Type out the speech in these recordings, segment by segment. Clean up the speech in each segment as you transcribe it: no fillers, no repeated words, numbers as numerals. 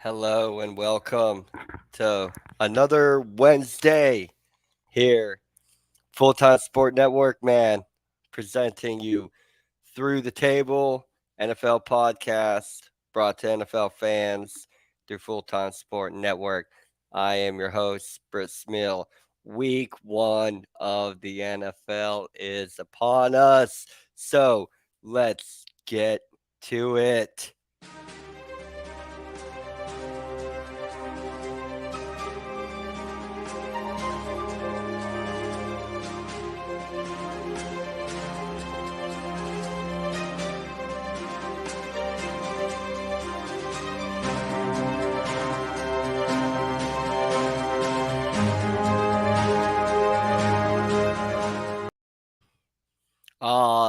Hello and welcome to another Wednesday here, Full Time Sport Network, man, presenting you through the table NFL podcast brought to NFL fans through Full Time Sport Network. I am your host, Brit Smill. Week one of the NFL is upon us. So let's get to it.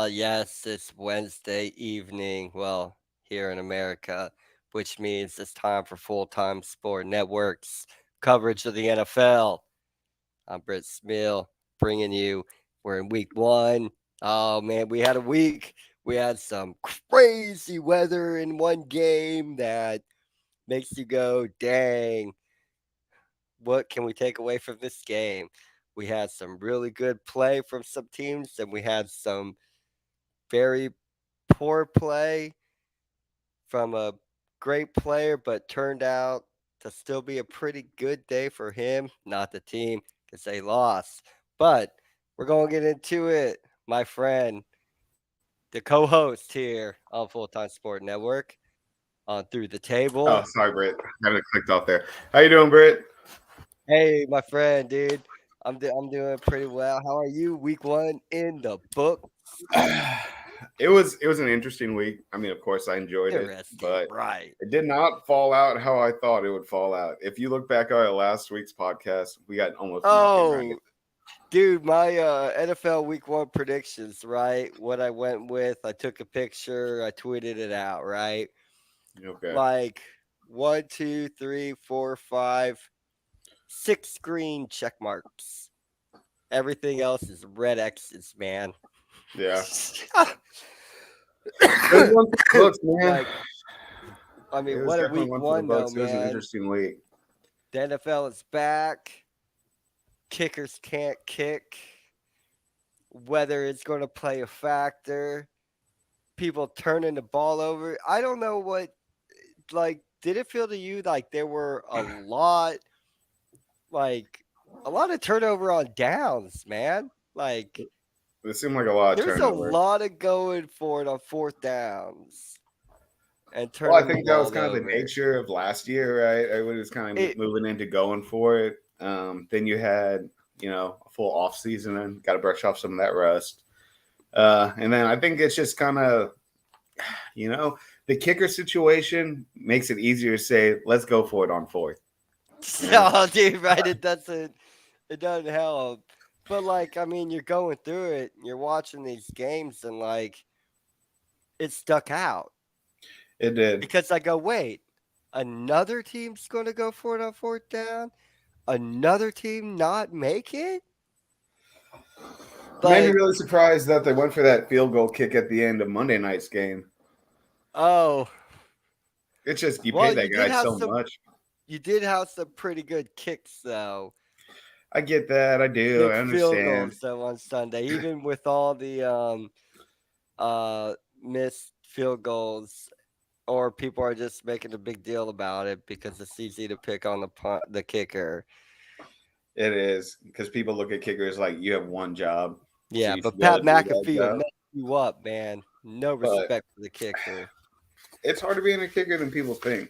Yes, it's Wednesday evening. Well, here in America, which means it's time for Full Time Sport Network's coverage of the NFL. I'm Britt Smill bringing you. We're in week one. Oh, man, we had a week. We had some crazy weather in one game that makes you go, dang, what can we take away from this game? We had some really good play from some teams, and we had some very poor play from a great player, but turned out to still be a pretty good day for him, not the team, because they lost. But we're going to get into it, my friend, the co host here on Full Time Sport Network on Through the Oh, Table. sorry, Britt. Had it clicked off there. How you doing, Britt? Hey, my friend, dude. I'm doing pretty well. How are you? Week one in the book. It was an interesting week. I mean, of course, I enjoyed it, Interesting, but right? it did not fall out how I thought it would fall out. If you look back at our last week's podcast, we got almost nothing right. Oh, dude, my NFL Week One predictions, right? What I went with, I took a picture, I tweeted it out, right? Okay. Like one, two, three, four, five, six green check marks. Everything else is red X's, man. Yeah. It was one for the books, man. Like, I It mean, was what a definitely week one for the one though, books. It was an man. interesting week. The NFL is back. Kickers can't kick. Whether it's going to play a factor. People turning the ball over. I don't know what, like, did it feel to you like there were like a lot of turnover on downs, man? Like, It seemed like a lot of there's a turnover. lot of going for it on fourth downs and Well, I turning the think that was ball kind of the over. nature of last year, right? Everybody was kind of It, moving into going for it. Then you had, a full off season and got to brush off some of that rust. And then I think it's just kind of, you know, the kicker situation makes it easier to say, let's go for it on fourth. You know? oh, dude, right? It doesn't help. But like, I mean, you're going through it, you're watching these games, and like, it stuck out It did. because I go, wait, another team's going to go for it on fourth down, another team not make it. It made me Like, really surprised that they went for that field goal kick at the end of Monday night's game. oh, It's just, you pay well, that guy so much. you did have some pretty good kicks though. I get that. I do. Big I field understand. goals though on Sunday, even with all the missed field goals, or people are just making a big deal about it because it's easy to pick on the kicker. It is because people look at kickers like you have one job, so Yeah, you should but be able Pat to do that McAfee will job. mess you up, man. No But respect for the kicker. it's harder being a kicker than people think.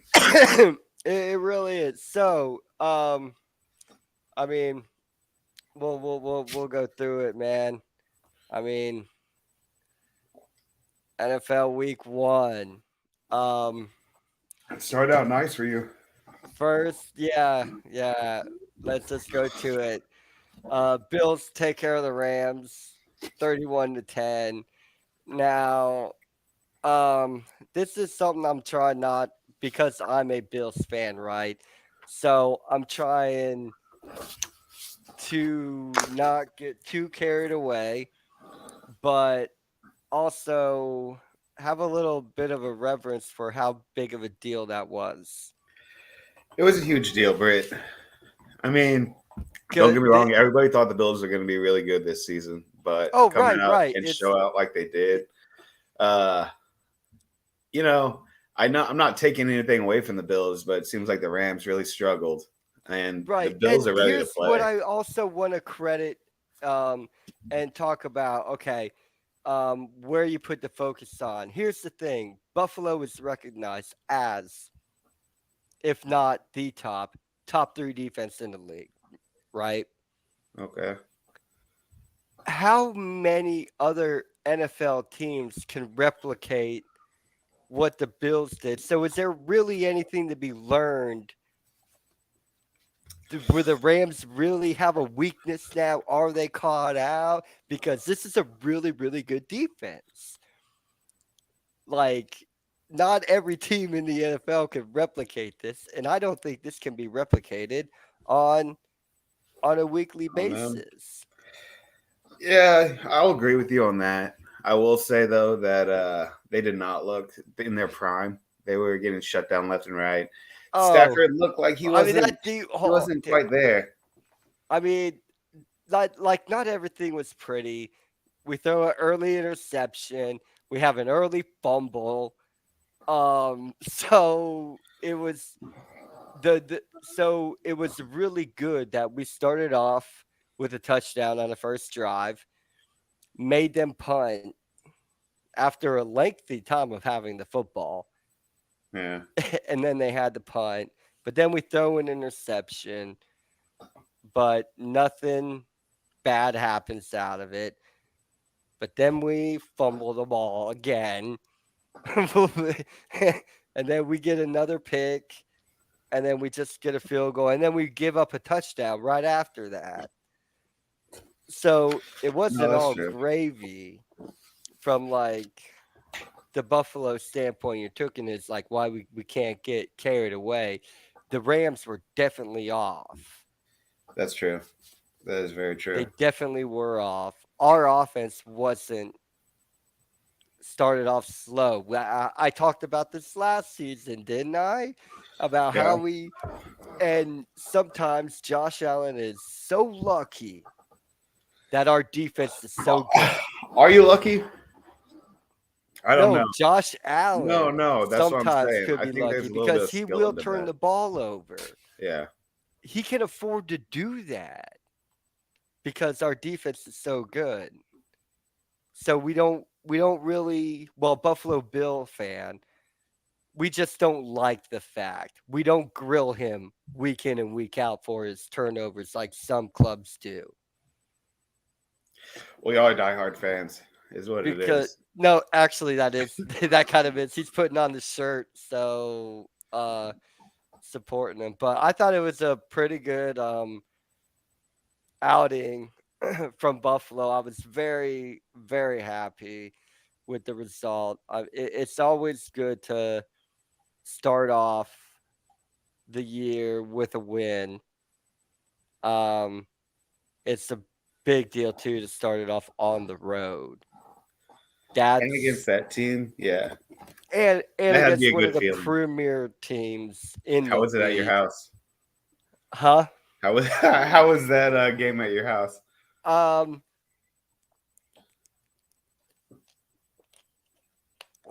It really is. So, I mean, we'll go through it, man. I mean, NFL Week One. Um, It started out nice for you. First, yeah. Let's just go to it. Bills take care of the Rams, 31-10. Now, this is something I'm trying not because I'm a Bills fan, right? So I'm trying to not get too carried away, but also have a little bit of a reverence for how big of a deal that was. It was a huge deal, Britt. I mean, don't get Good. me wrong. Everybody thought the Bills were going to be really good this season, but to Oh, come right, out right. and It's show out like they did, uh, you know, I'm not taking anything away from the Bills, but it seems like the Rams really struggled, and the right. Bills And are ready to here's what play. I also want to credit um, and talk about. Okay, where you put the focus on. Here's the thing: Buffalo is recognized as, if not the top three defense in the league. Right? Okay. How many other NFL teams can replicate what the Bills did? So, is there really anything to be learned? Where the Rams really have a weakness now? Are they caught out? Because this is a really, really good defense. Like, not every team in the NFL can replicate this, and I don't think this can be replicated on on a weekly I don't know. basis. Yeah, I'll agree with you on that. I will say though that they did not look in their prime. They were getting shut down left and right. Oh, Stafford looked like I mean that the he oh, wasn't quite there. I mean, not everything was pretty. We throw an early interception. We have an early fumble. So it was so it was really good that we started off with a touchdown on the first drive, made them punt after a lengthy time of having the football, Yeah. and then they had the punt. But then we throw an interception, but nothing bad happens out of it. But then we fumble the ball again. And then we get another pick, and then we just get a field goal, and then we give up a touchdown right after that. So it No, wasn't that's all true. gravy from like the Buffalo standpoint you're taking is like why we can't get carried away. The Rams were definitely off. That's true. That is very true. They definitely were off. Our offense wasn't started off slow. I talked about this last season, didn't I? About Yeah. how we and sometimes Josh Allen is so lucky that our defense is so good. Are you lucky? I don't No, know. Josh No, Allen no, that's what I'm sometimes saying. could I be think lucky there's a little bit because of he skill will into turn that. the ball over. Yeah. He can afford to do that because our defense is so good. So we don't really, well, Buffalo Bill fan, we just don't like the fact. We don't grill him week in and week out for his turnovers like some clubs do. We are diehard fans, is what it Because is. no, actually that is that kind of is. He's putting on the shirt, so supporting him. But I thought it was a pretty good outing from Buffalo. I was very, very happy with the result. It's always good to start off the year with a win. Um, it's a big deal too to start it off on the road. And against That's that team, yeah, and that had to be against a one of good the feeling. premier teams in How the was it at your league. house? Huh? How was how was that game at your house? Um,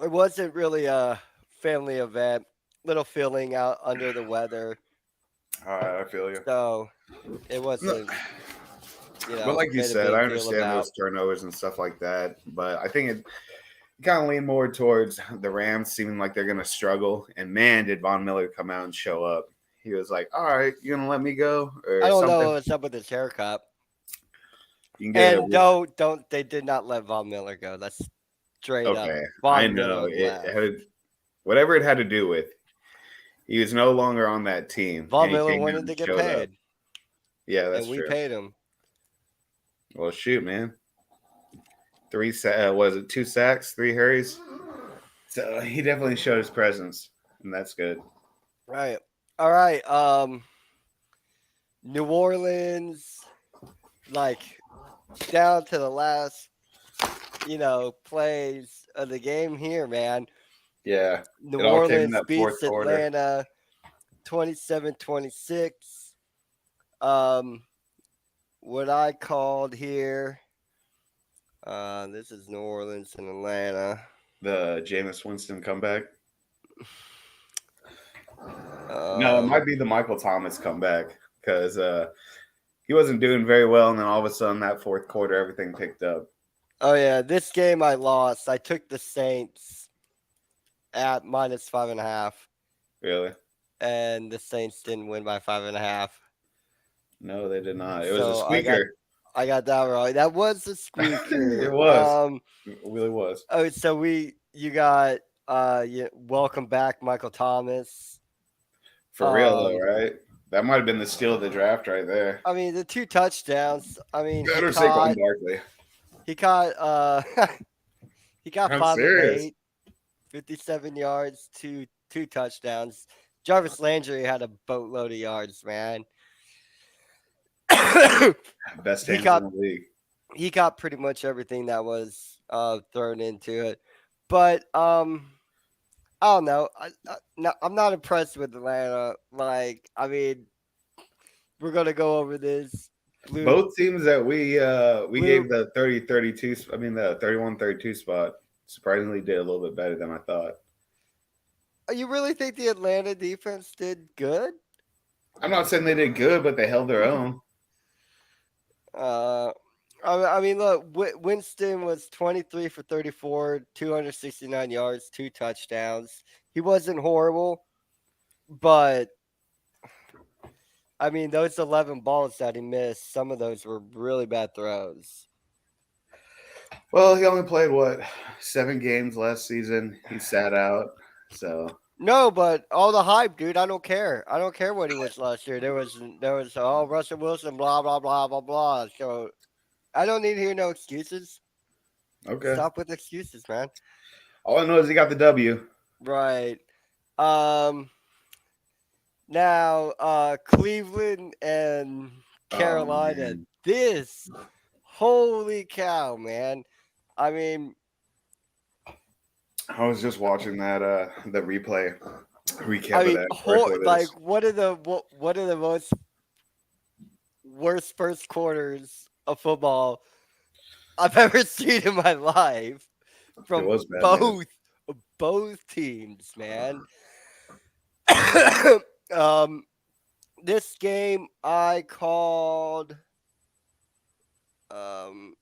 it wasn't really a family event. Little feeling out under the weather, All right, I feel you. so it No, wasn't, but like you made a said, I big deal understand about. those turnovers and stuff like that. But I think it kind of leaned more towards the Rams seeming like they're going to struggle. And man, did Von Miller come out and show up. He was like, all right, you going to let me go I or don't know something? what's up with his haircut. You can get it. And don't they did not let Von Miller go. That's straight up. Okay. I Von know. Miller left. Whatever it had to do with, he was no longer on that team Von and he Miller came out wanted and to get showed up. paid, Yeah, and that's we true. paid him. Well, shoot, man. Was it 2 sacks, 3 hurries? So he definitely showed his presence, and that's good. Right. All right. New Orleans, like down to the last, plays of the game here, man. Yeah, New it all came in Orleans that fourth beats quarter. Atlanta 27-26. Um, what I called here, this is New Orleans and Atlanta. The Jameis Winston comeback. No, it Um, might be the Michael Thomas comeback because he wasn't doing very well, and then all of a sudden that fourth quarter, everything picked up. oh yeah, this game I lost. I took the Saints at -5.5, Really? and the Saints didn't win by 5.5. No, they did not. It was a So I got squeaker. I got that wrong. That was a It squeaker. was. It really was. Oh, so you got welcome back, Michael Thomas. For real though, Um, right? That might have been the steal of the draft right there. I mean the two touchdowns. I mean Better Saquon Barkley. he caught he got I'm 5 of 8, serious. 57 yards, two touchdowns. Jarvis Landry had a boatload of yards, man. Best he hands in got the league. he got pretty much everything that was thrown into it. But I don't know. No, I'm not impressed with Atlanta. Like, I mean, we're gonna go over this blue Both teams that we blue. gave the 30-32. I mean the 31-32 spot surprisingly did a little bit better than I thought. You really think the Atlanta defense did good? I'm not saying they did good, but they held their own. Uh, I mean, look, Winston was 23 for 34, 269 yards, two touchdowns. He wasn't horrible, but I mean, those 11 balls that he missed, some of those were really bad throws. Well, he only played what 7 games last season. He sat out, so No, but all the hype, dude. I don't care. I don't care what he was last year. There was Russell Wilson, blah blah blah blah blah. So I don't need to hear no excuses. okay. Stop with excuses, man. All I know is he got the W. Right. Um. Now, Cleveland and Oh Carolina. man, This, holy cow, man. I mean, I was just watching that the replay I recap of mean, that right before like this. one of the most worst first quarters of football I've ever seen in my life It from was bad news. both teams, man. um, this game I called. Um,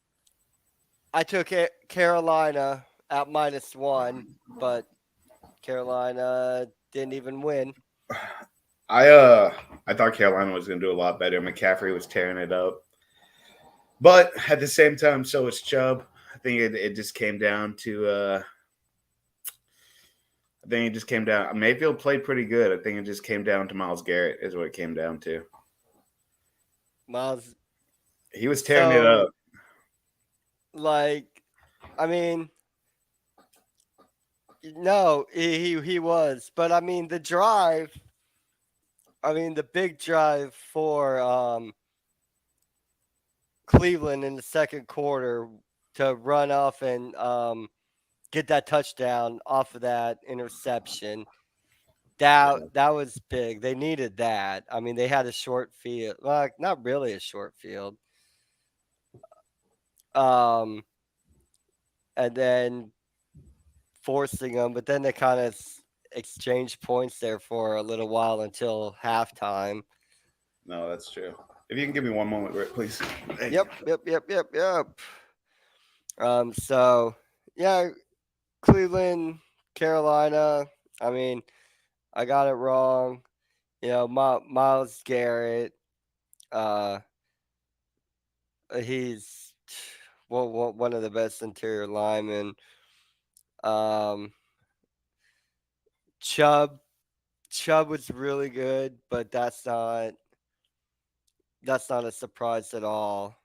I took Carolina at -1, but Carolina didn't even win. I uh I thought Carolina was going to do a lot better. McCaffrey was tearing it up, but at the same time, so was Chubb. I think it just came down to I think it just came down. Mayfield played pretty good. I think it just came down to Miles Garrett is what it came down to. Miles. He was tearing it up. So, like, I mean, no, he was, but I mean the drive. I mean the big drive for Cleveland in the second quarter to run off and get that touchdown off of that interception. That was big. They needed that. I mean, they had a short field. Well, not really a short field. Um, and then forcing them, but then they kind of exchanged points there for a little while until halftime. No, that's true. If you can give me one moment, Rick, please. Thank you. Yep. So yeah, Cleveland, Carolina. I mean, I got it wrong. You know, Miles Garrett. Uh, he's one of the best interior linemen. Um, Chubb. Chubb was really good, but that's not a surprise at all.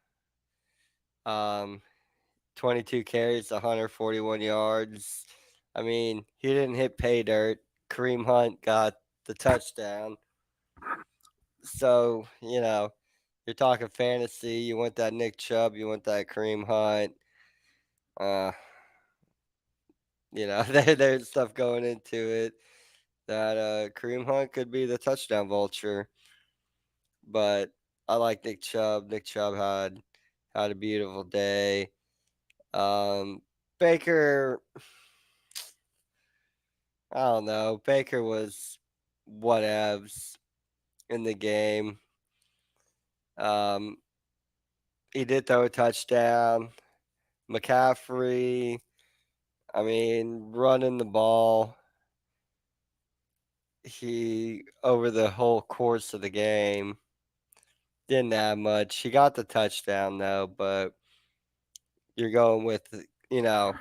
Um, 22 carries, 141 yards. I mean, he didn't hit pay dirt. Kareem Hunt got the touchdown. So, you're talking fantasy. You want that Nick Chubb. You want that Kareem Hunt. Uh, there's stuff going into it. that Kareem Hunt could be the touchdown vulture, but I like Nick Chubb. Nick Chubb had a beautiful day. Um, Baker, I don't know. Baker was whatevs in the game. Um, he did throw a touchdown. McCaffrey, I mean, running the ball. He over the whole course of the game didn't have much. He got the touchdown though, but you're going with you know,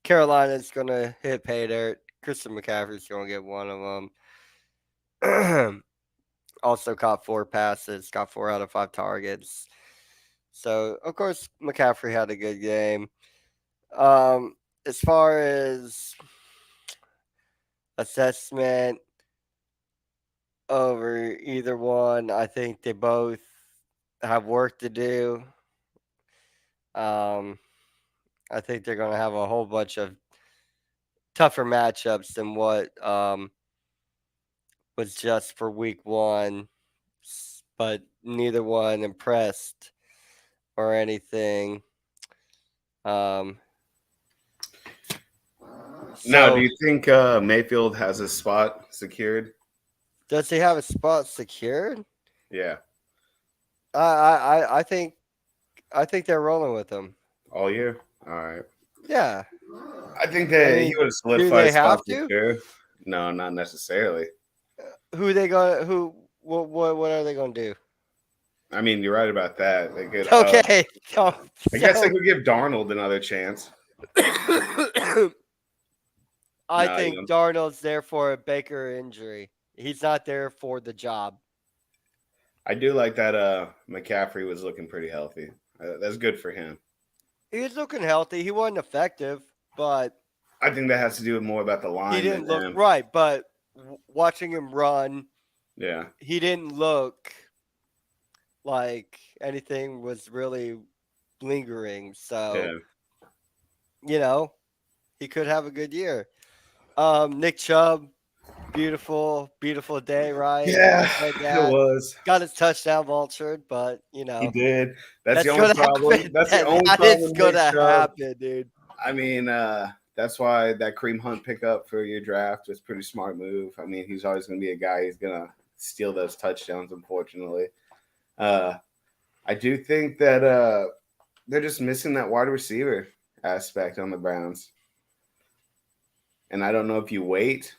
Carolina's gonna hit pay dirt. Christian McCaffrey's gonna get one of them. Also caught 4 passes, got 4 out of 5 targets. So of course McCaffrey had a good game. As far as assessment over either one, I think they both have work to do. Um, I think they're going to have a whole bunch of tougher matchups than what was just for week one, but neither one impressed or anything. Um, Now, do so you think Mayfield has his spot secured? does he have a spot secured? Yeah, I think they're rolling with him. all year. All right. Yeah, I think I that he mean, would have do solidified they his spot have for to? sure. No, not necessarily. Who they going? Who? What are they going to do? I mean, you're right about that. They could. Okay, I guess they so could give Darnold another chance. I No, you think know, Darnold's there for a Baker injury. He's not there for the job. I do like that. McCaffrey was looking pretty healthy. That's good for him. He's looking healthy. He wasn't effective, but I think that has to do more about the he line than didn't look him. right. But watching him run, Yeah, he didn't look like anything was really lingering. So yeah, you know he could have a good year. Nick Chubb, beautiful, beautiful day, right? yeah. I said It that. was. Got his touchdown vultured, but He did. That's the that's only gonna problem. happen. That's the only That problem is with Nick gonna Chubb. happen, dude. I mean, that's why that Cream Hunt pickup for your draft was a pretty smart move. I mean, he's always going to be a guy who's going to steal those touchdowns, unfortunately. Uh, I do think that they're just missing that wide receiver aspect on the Browns. And I don't know if you wait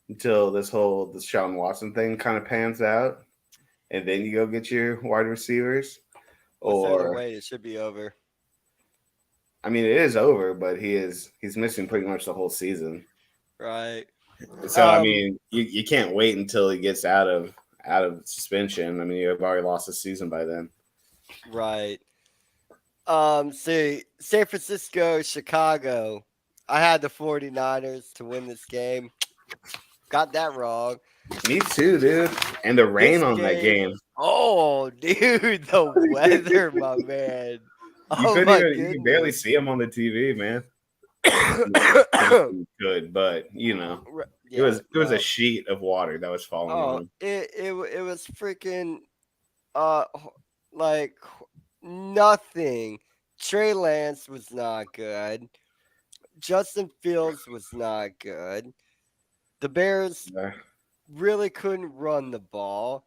until this whole Deshaun Watson thing kind of pans out and then you go get your wide receivers. What's there to Or, wait? It should be over, I mean, it is over, but he's missing pretty much the whole season. right? So I Um, mean, you can't wait until he gets out of suspension. I mean, you've already lost the season by then. right. See, San Francisco, Chicago. I had the 49ers to win this game. Got that wrong. Me too, dude. And the rain This on that game, game, oh, dude, the weather, my man. you Oh couldn't my even you could barely goodness. see him on the TV, man. I guess you could, but it Yeah, was a no. sheet of water that was falling on Oh, him. it was freaking like nothing. Trey Lance was not good. Justin Fields was not good. The Bears Uh, really couldn't run the ball.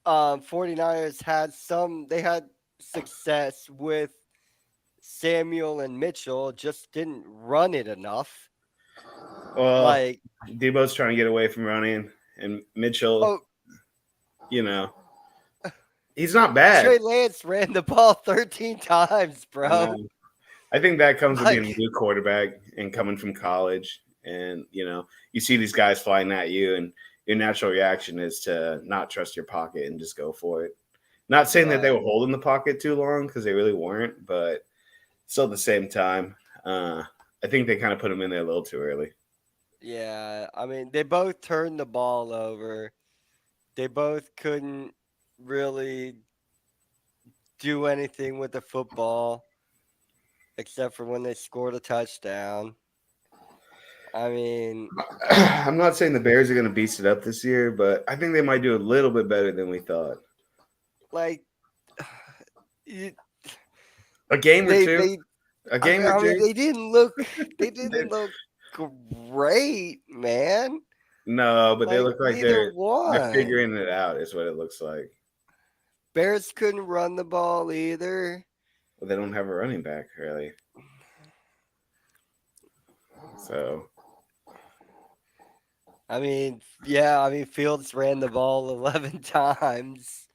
49ers had success with Samuel and Mitchell, just didn't run it enough. well, Like, Debo's trying to get away from running, and Mitchell, oh, you know, he's not bad. Trey Lance ran the ball 13 times, I know. bro. I think that comes with being a Like, new quarterback and coming from college. And, you see these guys flying at you, and your natural reaction is to not trust your pocket and just go for it. Not saying that they right. were holding the pocket too long because they really weren't, but still at the same time, I think they kind of put him in there a little too early. Yeah. I mean, they both turned the ball over. They both couldn't really do anything with the football except for when they scored a touchdown. I mean, I'm not saying the Bears are going to beast it up this year, but I think they might do a little bit better than we thought. like you- A game or two. they A game or I mean two. they didn't look great, man. No, but they Like look like neither they're one. figuring it out. Is what it looks like. Bears couldn't run the ball either. Well, they don't have a running back really, so I mean, yeah, I mean Fields ran the ball 11 times.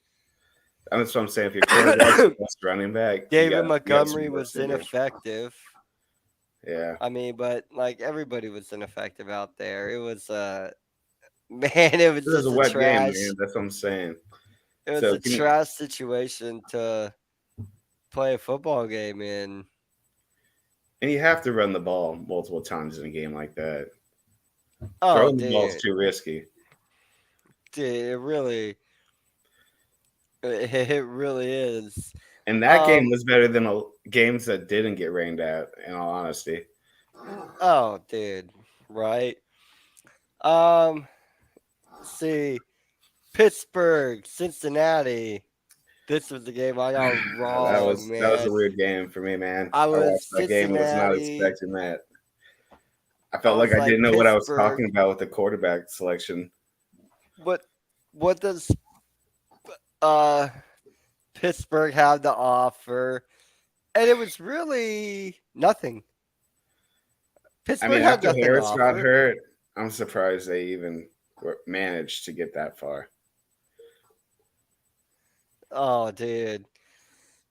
that's what I'm saying. If your quarterback's the best running back, David you got some Montgomery work was to do. ineffective. Yeah, I mean, but like everybody was ineffective out there. It was man, it was this is a just a wet game, man. trash. That's what I'm saying. It was So a trash situation to play a football game in. and you have to run the ball multiple times in a game like that. Oh, Throwing the ball is dude, too risky. dude, it really, it really is. And that game Um, was better than games that didn't get rained out. In all honesty, oh, dude, right? Um, see, Pittsburgh, Cincinnati. This was the game I got wrong, that was a man. weird game for me, man. I I was watched that game, was not Cincinnati. expecting that. I I felt like was I like didn't know what I was Pittsburgh. talking about with the quarterback selection. What what does uh Pittsburgh have to offer? And it was really nothing. I Pittsburgh mean, had after nothing to Harris got offer. hurt, I'm surprised they even managed to get that far. Oh, dude.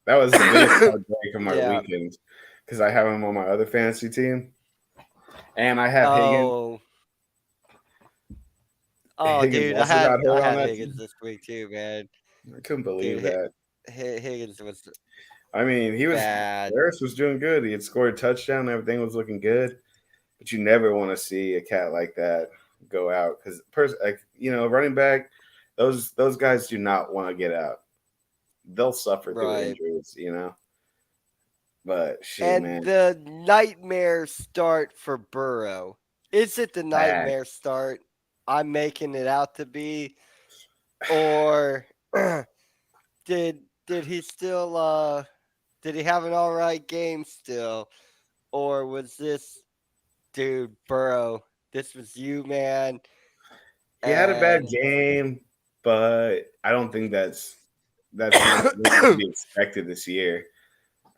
That was the biggest heartbreak of my Yeah. weekend because I have him on my other fantasy team, and I have Higgins. Oh. Oh, Higgins dude. also got I hurt on had that Higgins team. this week too, man. I couldn't believe Dude, that. Higgins was I mean, bad. Harris was doing good. He had scored a touchdown. Everything was looking good. But you never want to see a cat like that go out because, running back, those guys do not want to get out. They'll suffer through Right. injuries. But shit, And man, the nightmare start for Burrow. Is it the bad. nightmare start I'm making it out to be? Or did he still did he have an all right game still? Or was this dude Burrow? This was you, man. He had a bad And game, but I don't think that's nothing to be expected this year.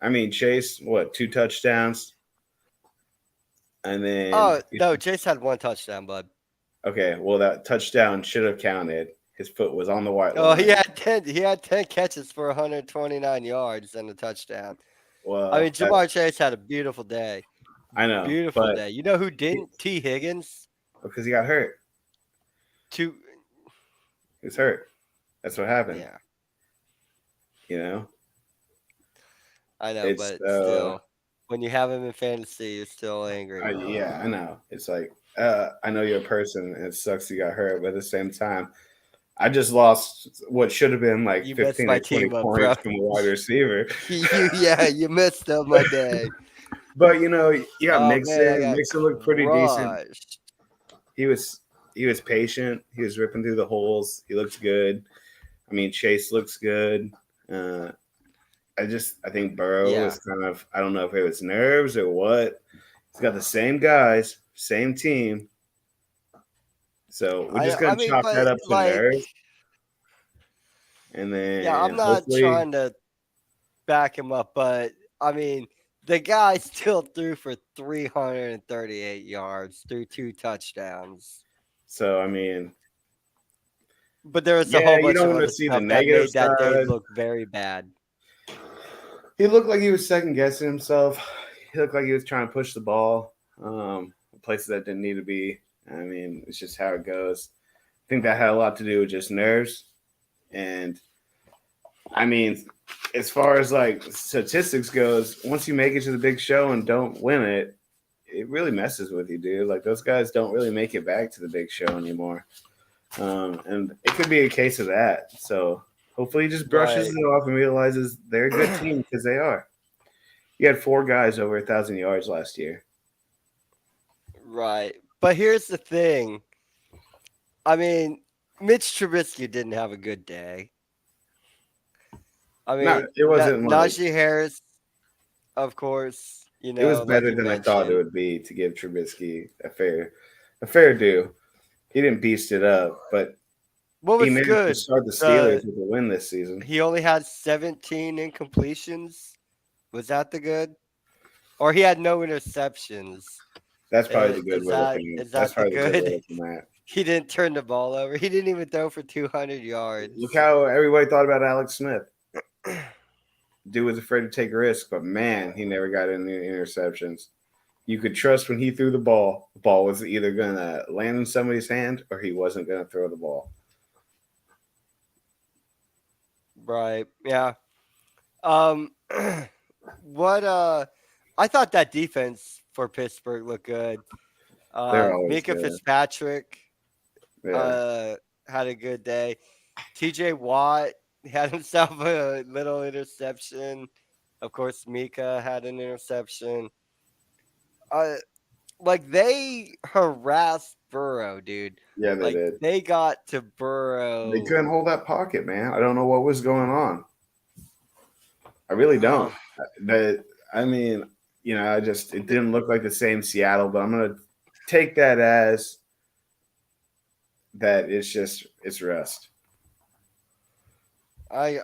I mean, Chase, what, 2 touchdowns, and then oh no, Chase had one touchdown, bud. okay, well that touchdown should have counted. His foot was on the white Oh, line. he had 10 catches for 129 yards and a touchdown. I mean, Well, Jamar Chase had a beautiful day. I know, Beautiful but day. You know who he, didn't? T. Higgins. because he got hurt, Two. he was hurt. That's what happened. Yeah, You know, I know, it's but still, when you have him in fantasy, you're still angry. yeah, I know. It's like I know you're a person, and it sucks you got hurt, but at the same time, I just lost what should have been like You messed 15 my or 20 team up, bro. points from a wide receiver. Yeah, you messed up my day. But you got Oh man, I Mixon. got Mixon looked pretty decent. crushed. He was patient. He was ripping through the holes. He looked good. I mean, Chase looks good. Uh, I think Burrow Yeah, is kind of, I don't know if it was nerves or what. He's got the same guys, same team. So we're just I gonna mean, chalk that but up to like, nerves, and yeah, I'm then not hopefully. trying to back him up, but I mean, the guy still threw for 338 yards, threw 2 touchdowns. So I mean, But there was a yeah, whole you bunch don't of want to other see the stuff that negative made that day side. look very bad. He looked like he was second guessing himself. He looked like he was trying to push the ball places that didn't need to be. I mean, it's just how it goes. I think that had a lot to do with just nerves. And I mean, as far as like statistics goes, once you make it to the big show and don't win it, it really messes with you, dude. Like those guys don't really make it back to the big show anymore. And it could be a case of that. So hopefully he just brushes Right. it off and realizes they're a good team because they are. You had 4 guys over 1,000 yards last year. Right. But here's the thing. I mean, Mitch Trubisky didn't have a good day. I Not mean, it wasn't like Najee Harris, of course, it was like better you than I thought it mentioned. would be to give Trubisky a fair due. He didn't beast it up, but What he was managed to good? start the Steelers The with a win this season. He only had 17 incompletions. Was that the good? Or he had no interceptions. That's probably the good Is we're looking. is That's that the probably the good we're good? looking at. He didn't turn the ball over. He didn't even throw for 200 Look yards. how everybody thought about Alex Smith. Dude was afraid to take risks, but man, he never got any interceptions. You could trust when he threw the ball was either gonna land in somebody's hand or he wasn't gonna throw the ball. Right. Yeah. Um what I thought that defense for Pittsburgh looked good. They're always Mika good. Fitzpatrick Yeah, uh had a good day. TJ Watt had himself a little interception. Of course, Mika had an interception. Uh, like they harassed Burrow, dude. yeah, they Like did. they got to They Burrow. couldn't hold that pocket, man. I don't know what was going on. I really Uh, don't. That I mean, I just it th- didn't look like the same Seattle, but I'm gonna take that as that it's rust. I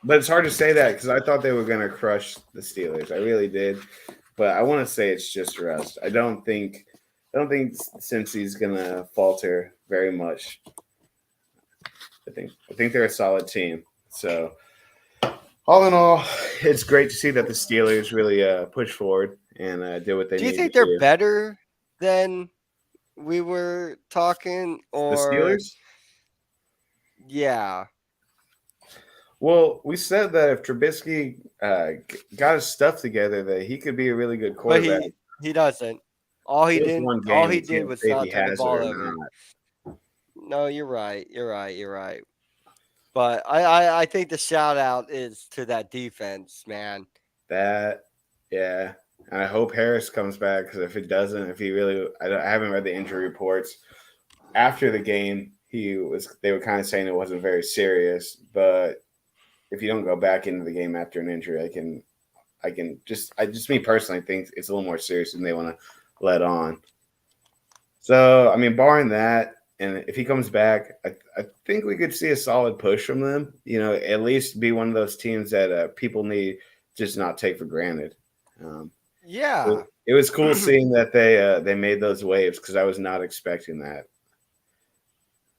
But it's hard to say that because I thought they were gonna crush the Steelers. I really did, but I want to say it's just rust. I don't think Cincy's gonna falter very much. I think they're a solid team. So all in all, it's great to see that the Steelers really push forward and did what they do you needed think to they're do. better than we were talking, The or Steelers. yeah? Well, we said that if Trubisky got his stuff together, that he could be a really good But quarterback. he doesn't. It was one All game. he You did can't was say if not he turn the has it ball or over. not. No, you're right. You're right. You're right. But I think the shout out is to that defense, man. That, yeah. And I hope Harris comes back because if it doesn't, if he really, I haven't read the injury reports. After the game, they were kind of saying it wasn't very serious, but if you don't go back into the game after an injury, I just me personally think it's a little more serious than they want to let on. So, I mean, barring that, and if he comes back, I think we could see a solid push from them. At least be one of those teams that people need just not take for granted. Um, it, Yeah. it was cool seeing that they made those waves because I was not expecting that.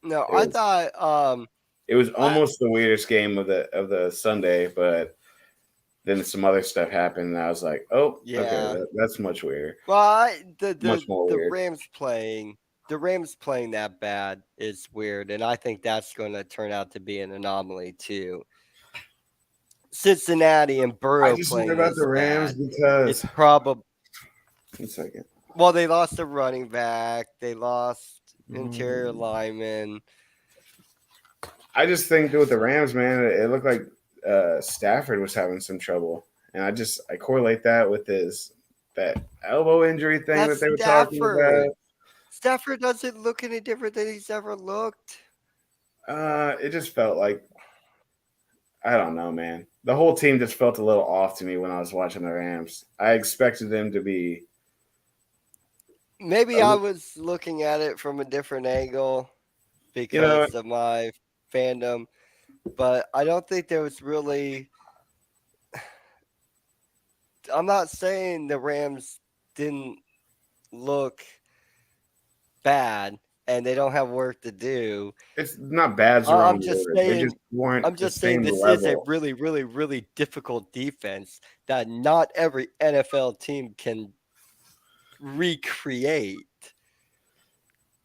No, It I was thought it was I almost the weirdest game of the Sunday, but then some other stuff happened, and I was like, oh, okay, yeah. that's much weirder, Well, much more the weird. Rams playing that bad is weird, and I think that's going to turn out to be an anomaly too. Cincinnati and I Burrow just worry playing about this the Rams bad. because It's probably one second. well, they lost a running back, they lost interior Mm. lineman. I just think with the Rams, man, it looked like Stafford was having some trouble, and I correlate that with his that elbow injury thing that That's they were talking Stafford. about. Stafford doesn't look any different than he's ever looked. It just felt like I don't know, man. The whole team just felt a little off to me when I was watching the Rams. I expected them to be. Maybe A I li- was looking at it from a different angle You know, because of my fandom, but I don't think there was really. I'm not saying the Rams didn't look bad and they don't have work to do. it's not bad's the wrong I'm just word. They just saying. weren't I'm the just saying same this is a level. really, really, really difficult defense that not every NFL team can recreate.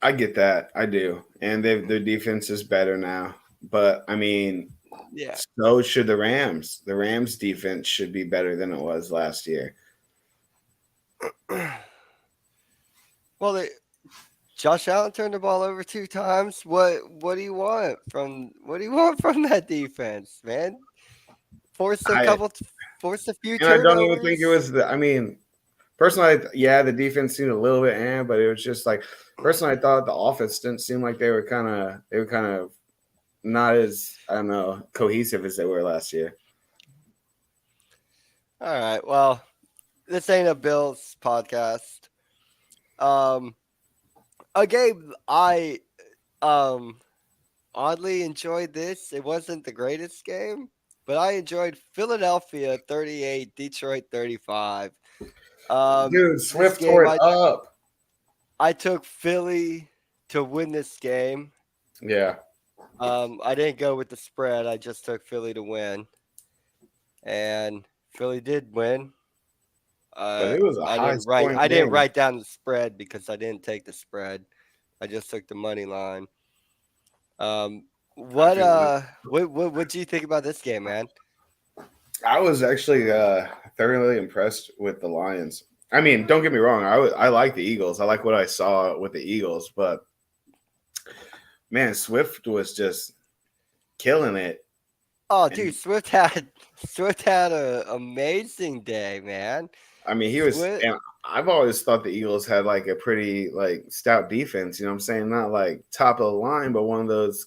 I get that. I do. And their defense is better now. But I mean, Yeah. so should the Rams. The Rams defense should be better than it was last year. Well, Josh Allen turned the ball over 2 times. What do you want from that defense, man? Force a I couple, force a few and I don't even think it turnovers. was I mean, Personally, yeah, the defense seemed a little bit, but it was just like personally, I thought the offense didn't seem like they were kind of not as I don't know cohesive as they were last year. All right. Well, this ain't a Bills podcast. Um, a game I um oddly enjoyed this. It wasn't the greatest game, but I enjoyed Philadelphia 38, Detroit 35. Dude, This Swift tore game it up. I took Philly to win this game. Yeah, I didn't go with the spread. I just took Philly to win, and Philly did win. but it was a I high didn't write scoring I didn't game. write down the spread because I didn't take the spread. I just took the money line. Um, I what feel like what do you think about this game, man? I was actually thoroughly impressed with the Lions. I mean, don't get me wrong. I like the Eagles. I like what I saw with the Eagles, but man, Swift was just killing it. Oh, And dude, Swift had a amazing day, man. I mean, he was, Swift, and I've always thought the Eagles had like a pretty like stout defense. You know what I'm saying? Not like top of the line, but one of those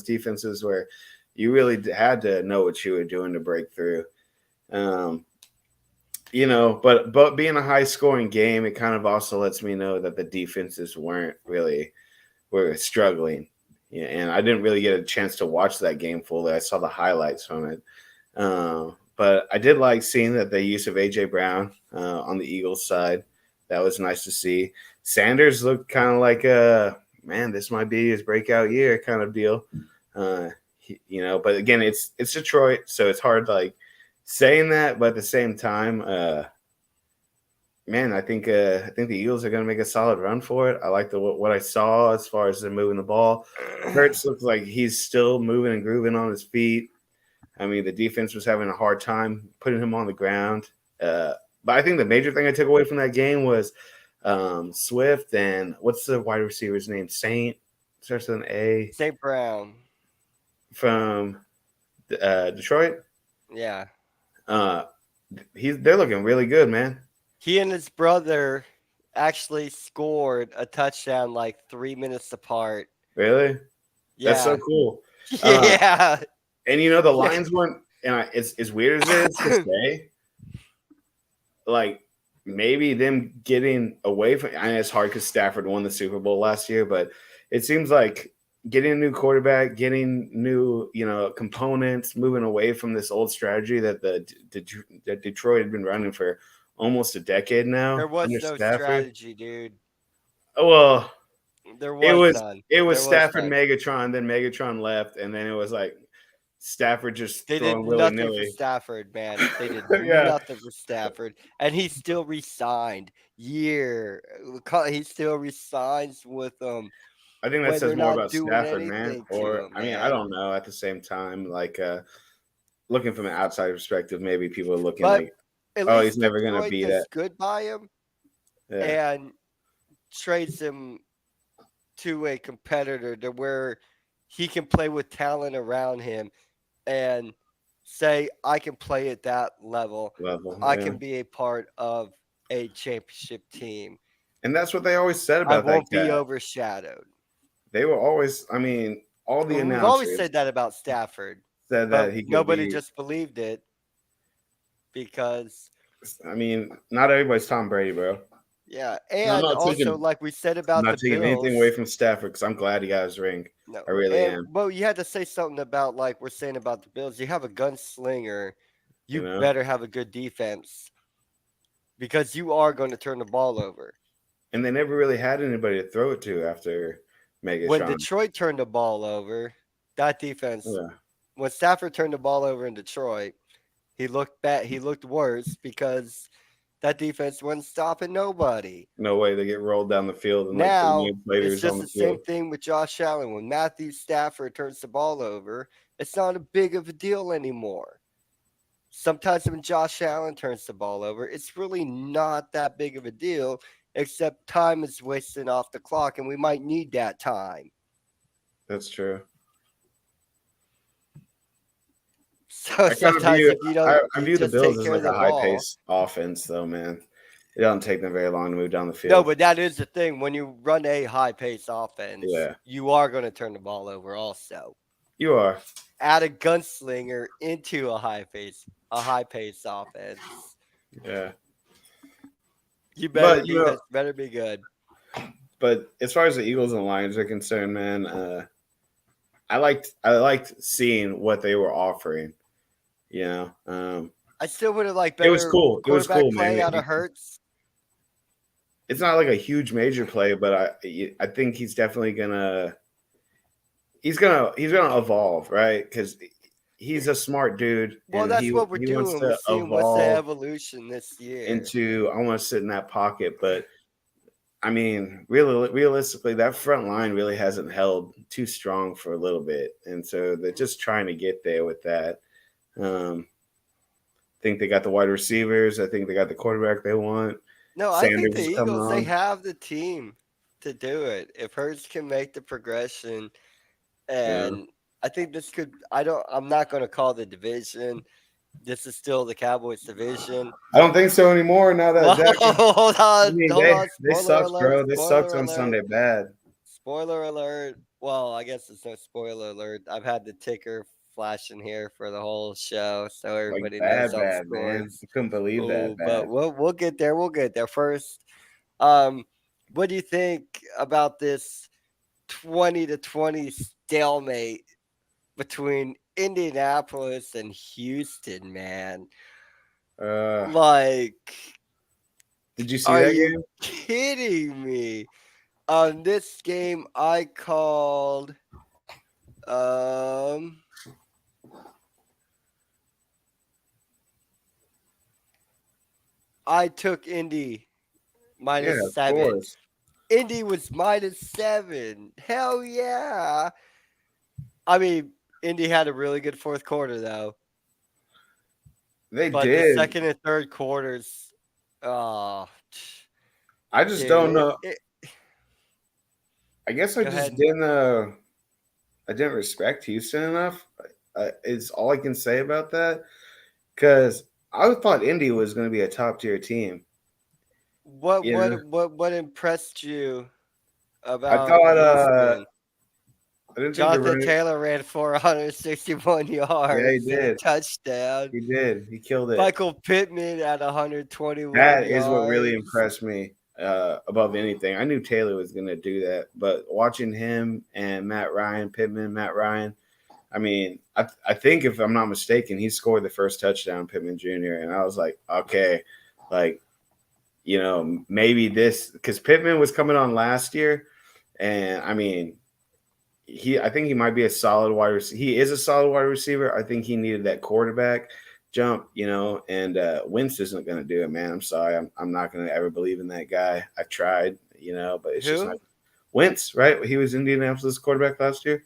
defenses where you really had to know what you were doing to break through. Um, but being a high scoring game, it kind of also lets me know that the defenses were struggling. Yeah, and I didn't really get a chance to watch that game fully. I saw the highlights from it. But I did like seeing that the use of AJ Brown on the Eagles side. That was nice to see. Sanders looked kind of like a man. This might be his breakout year kind of deal. But again, it's Detroit, so it's hard like saying that. But at the same time, man, I think the Eagles are going to make a solid run for it. I like what I saw as far as them moving the ball. Hurts looks like he's still moving and grooving on his feet. I mean, the defense was having a hard time putting him on the ground. But I think the major thing I took away from that game was Swift and what's the wide receiver's name? Saint starts with an A St. Brown. from Detroit. Yeah. Uh, they're looking really good, man. He and his brother actually scored a touchdown like 3 minutes apart. Really, that's so Yeah. cool. Uh, Yeah. and the Yeah. Lions weren't. And it's as weird as it is to say, like maybe them getting away from. I know it's hard because Stafford won the Super Bowl last year, but it seems like getting a new quarterback, getting new components, moving away from this old strategy that Detroit had been running for almost a decade There now under was no Stafford. strategy, dude. Oh, well, There it was was none. it was There was Stafford none. Megatron, then Megatron left, and then it was like Stafford just They did throwing willy nothing for nilly. Stafford, man. They did Yeah, nothing for Stafford, and he still resigned. He still resigns with them I think that when says they're more not about doing Stafford, man. anything to Or him, I mean, I man. don't know. At the same time, like looking from an outside perspective, maybe people are looking But like, at oh, he's least never gonna Detroit be does that. good by him Yeah, and trades him to a competitor to where he can play with talent around him and say, I can play at that level. level. I Yeah, can be a part of a championship team. and that's what they always said I about that won't be cat. overshadowed. They were always. I mean, all the And we've always announcers said that about Stafford, said but that he could nobody be. just believed it because, I mean, not everybody's Tom Brady, bro. yeah. And I'm And not also, taking. like we said I'm about the not taking anything away Bills, from Stafford because I'm glad he got his ring. no. I really And, am. well, you had to say something about, like we're saying about the Bills. You have a gunslinger, You you know, better have a good defense because you are going to turn the ball over. and they never really had anybody to throw it to after When Megatron. Detroit turned the ball over, that defense, Yeah. when Stafford turned the ball over in Detroit, he looked bad. He looked worse because that defense wasn't stopping nobody. No way they get rolled down the field and like 3 Now minutes later it's is on just the the same field. thing with Josh Allen. When Matthew Stafford turns the ball over, it's not a big of a deal anymore. Sometimes when Josh Allen turns the ball over, it's really not that big of a deal, except time is wasting off the clock, and we might need that time. That's true. So I kind of sometimes view if you don't, I you view the just Bills take as care of like a the high ball. pace offense though, man. It doesn't take them very long to move down the No, field. but that is the thing. When you run a high pace offense, Yeah, you are going to turn the ball over also. you are. Add a gunslinger into a high pace offense. Yeah, You but better defense better be good. as far as the Eagles and Lions are concerned, man, I liked seeing what they were offering. You know, I still would have liked it was better cool. It was quarterback cool, man. play out of Hurts. It's not like a huge major play, but I think he's gonna evolve, right? Because he's a smart dude, Well, and that's what we're he wants doing. We're to seeing what's the evolve evolution this year. into I want to sit in that pocket. But I mean, realistically, that front line really hasn't held too strong for a little bit, and so they're just trying to get there with that. I think they got the wide receivers. I think they got the quarterback they want. No, I think Sanders the is coming Eagles, they on. have the team to do it. If Hurts can make the progression, Yeah, and I think this could, I'm not going to call the division. This is still the Cowboys division. I don't think so anymore. Now that Whoa, Dak, hold I on, mean hold on. they Spoiler sucked, alert, bro. They sucked spoiler on alert, Sunday bad, spoiler alert. Well, I guess it's no spoiler alert. I've had the ticker flashing here for the whole show, so like everybody knows bad, all the bad, man. scores. I couldn't believe that Oh, but bad. we'll get there. We'll get there first. Um, what do you think about this 20-20 stalemate between Indianapolis and Houston, man? Uh, Like, did you see are that you game? kidding me? On this game, um I took Indy Yeah, minus of 7. course Indy was minus 7. Hell yeah. I mean, Indy had a really good fourth quarter though, they but the did. second and third quarters, oh, I just dude, don't know. I guess I go just ahead. didn't. I didn't respect Houston enough. Is all I can say about that. Because I thought Indy was going to be a top tier team. What You know, what what what impressed you I about thought. Houston? I didn't think the Jonathan running. Taylor ran for 161 Yeah, he yards and a did. touchdown. He did. He killed it. Michael Pittman at 121 That is what really yards. impressed me above anything. I knew Taylor was going to do that, but watching him and Matt Ryan, Pittman, Matt Ryan. I mean, I think if I'm not mistaken, he scored the first touchdown, Pittman Jr. And I was like, okay, like maybe this because Pittman was coming on last year, and I mean, I think he might be a solid wide receiver. He is a solid wide receiver. I think he needed that quarterback jump, and Wentz isn't going to do it, man. I'm sorry. I'm not going to ever believe in that guy. I tried, but it's just not. Who? Wentz, right? He was Indianapolis quarterback last year.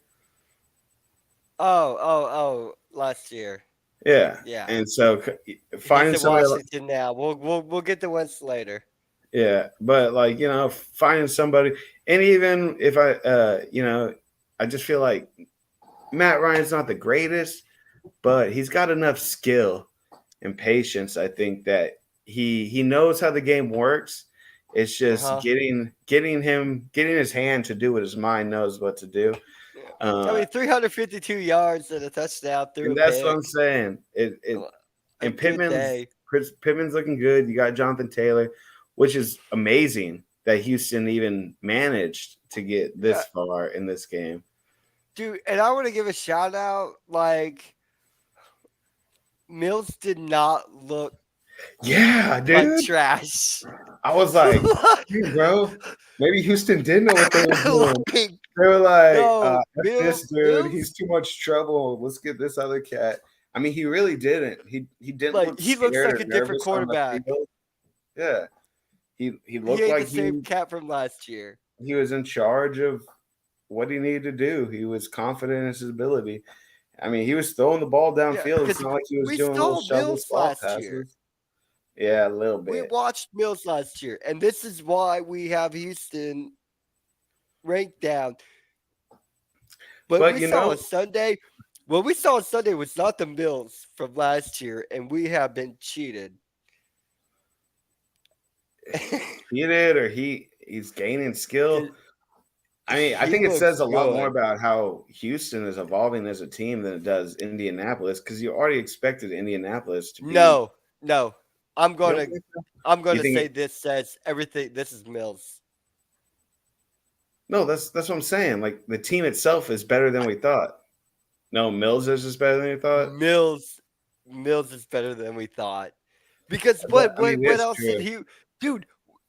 Oh, last year. Yeah. Yeah. And so He's finding in somebody, Washington now. We'll get the Wentz later. yeah, but like, finding somebody, and even if I just feel like Matt Ryan's not the greatest, but he's got enough skill and patience. I think that he knows how the game works. It's just Uh-huh. getting his hand to do what his mind knows what to do. Yeah. I Uh, mean, 352 yards and a touchdown through and a that's what I'm pick. saying. A And good day. Pittman's looking good. You got Jonathan Taylor, which is amazing that Houston even managed to get Yeah, this far in this game. dude, and I want to give a shout out. Like, Mills did not look Yeah, like dude. trash. I was like, "Dude, bro, maybe Houston didn't know what they were doing. Like, They were like, no, F this dude, Mills, he's too much trouble. Let's get this other cat." I mean, he really didn't. He didn't like look he looks scared like or a different nervous on the quarterback. field. Yeah, he He looked ain't like the same cat from last year. he was in charge of what he needed to do. He was confident in his ability. I mean, he was throwing the ball Yeah, downfield. It's because not like he was we doing little saw shovel Mills soft last year. passes. Yeah, a little We bit. watched Mills last year, and this is why we have Houston ranked down. But But we saw on Sunday, what we saw on Sunday was not the Mills from last year, and we have been cheated. heated or he's gaining skill. 'Cause I mean, I he think it says looks a lot more good. about how Houston is evolving as a team than it does Indianapolis because you already expected Indianapolis to be. No, no. I'm You don't gonna think so? I'm You gonna think say it? this says everything. This is Mills. No, that's what I'm saying. Like the team itself is better than we thought. No, Mills is just better than you thought. Mills Mills is better than we thought. Because But what I mean, what what it's else did true. he dude,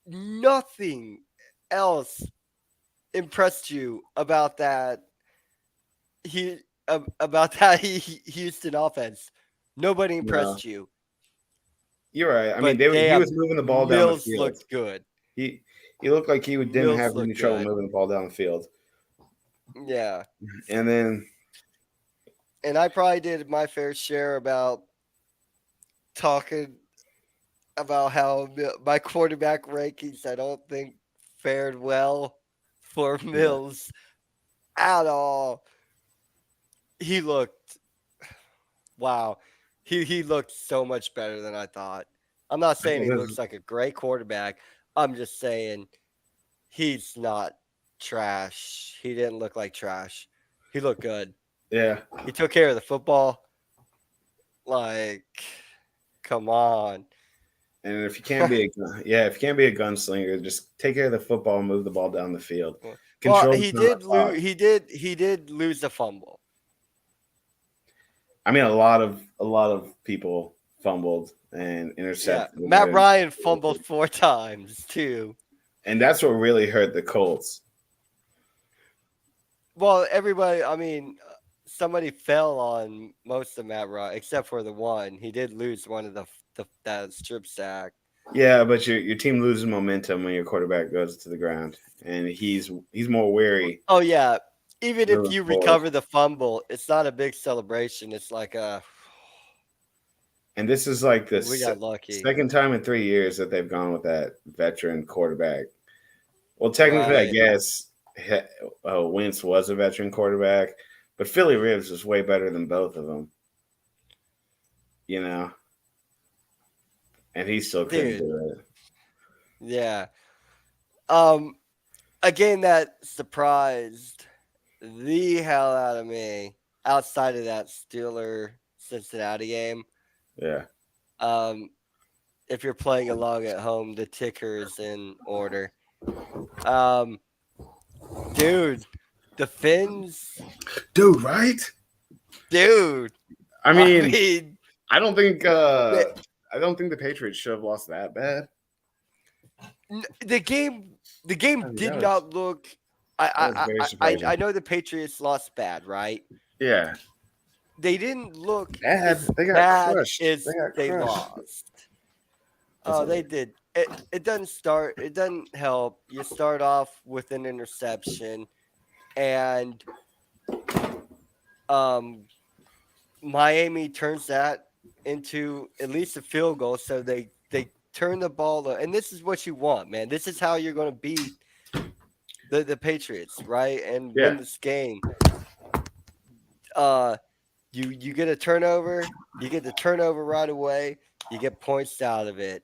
nothing else impressed you about that about that Houston offense. Nobody No, impressed you, you're right. I mean, but he damn, was moving the ball down the Mills field. looked good. He he looked like didn't Mills have any looked trouble good. moving the ball down the field. Yeah. And then And I probably did my fair share about talking about how my quarterback rankings I don't think fared well for yeah, Mills at all. He looked wow. He looked so much better than I thought. I'm not I saying think he this looks like a great quarterback. I'm just saying he's not trash. He didn't look like trash. He looked good. yeah. He took care of the football. Like, come on. And if you can't be if you can't be a gunslinger, just take care of the football, move the ball down the field, Well, control the he time did clock. lose. He did lose the fumble. I mean, a lot of people fumbled and Yeah, intercepted, Matt Ryan fumbled 4 times too. and that's what really hurt the Colts. Well, everybody. I mean, somebody fell on most of Matt Ryan except for the one. He did lose one of the that strip sack. Yeah, but your team loses momentum when your quarterback goes to the ground, and he's more wary Oh yeah. Even if moving you forward. recover the fumble, it's not a big celebration. It's like a And this is like the we got lucky. second time in 3 years that they've gone with that veteran quarterback. Well, technically, I Right. guess Wentz was a veteran quarterback, but Philly Rivers was way better than both of them, you know, and he still couldn't Dude. do it. Yeah. Um a game that surprised the hell out of me outside of that Steeler Cincinnati game. Yeah. Um, if you're playing along at home, the ticker is in order. Um, dude, the Finns, Dude, right? dude. I I mean, mean, I don't think the, I don't think the Patriots should have lost that bad. the game, the game I mean, did not look. that was very surprising. I know the Patriots lost bad, right? Yeah. They didn't look Bad. as They got bad crushed. They as got they crushed. lost. That's Oh, all they right. did. It doesn't start. It doesn't help. You start off with an interception, and um, Miami turns that into at least a field goal. So they turn the ball, and this is what you want, man. This is how you're going to beat the Patriots, right? And Yeah. win this game. Uh, you get a turnover. You get the turnover right away. You get points out of it,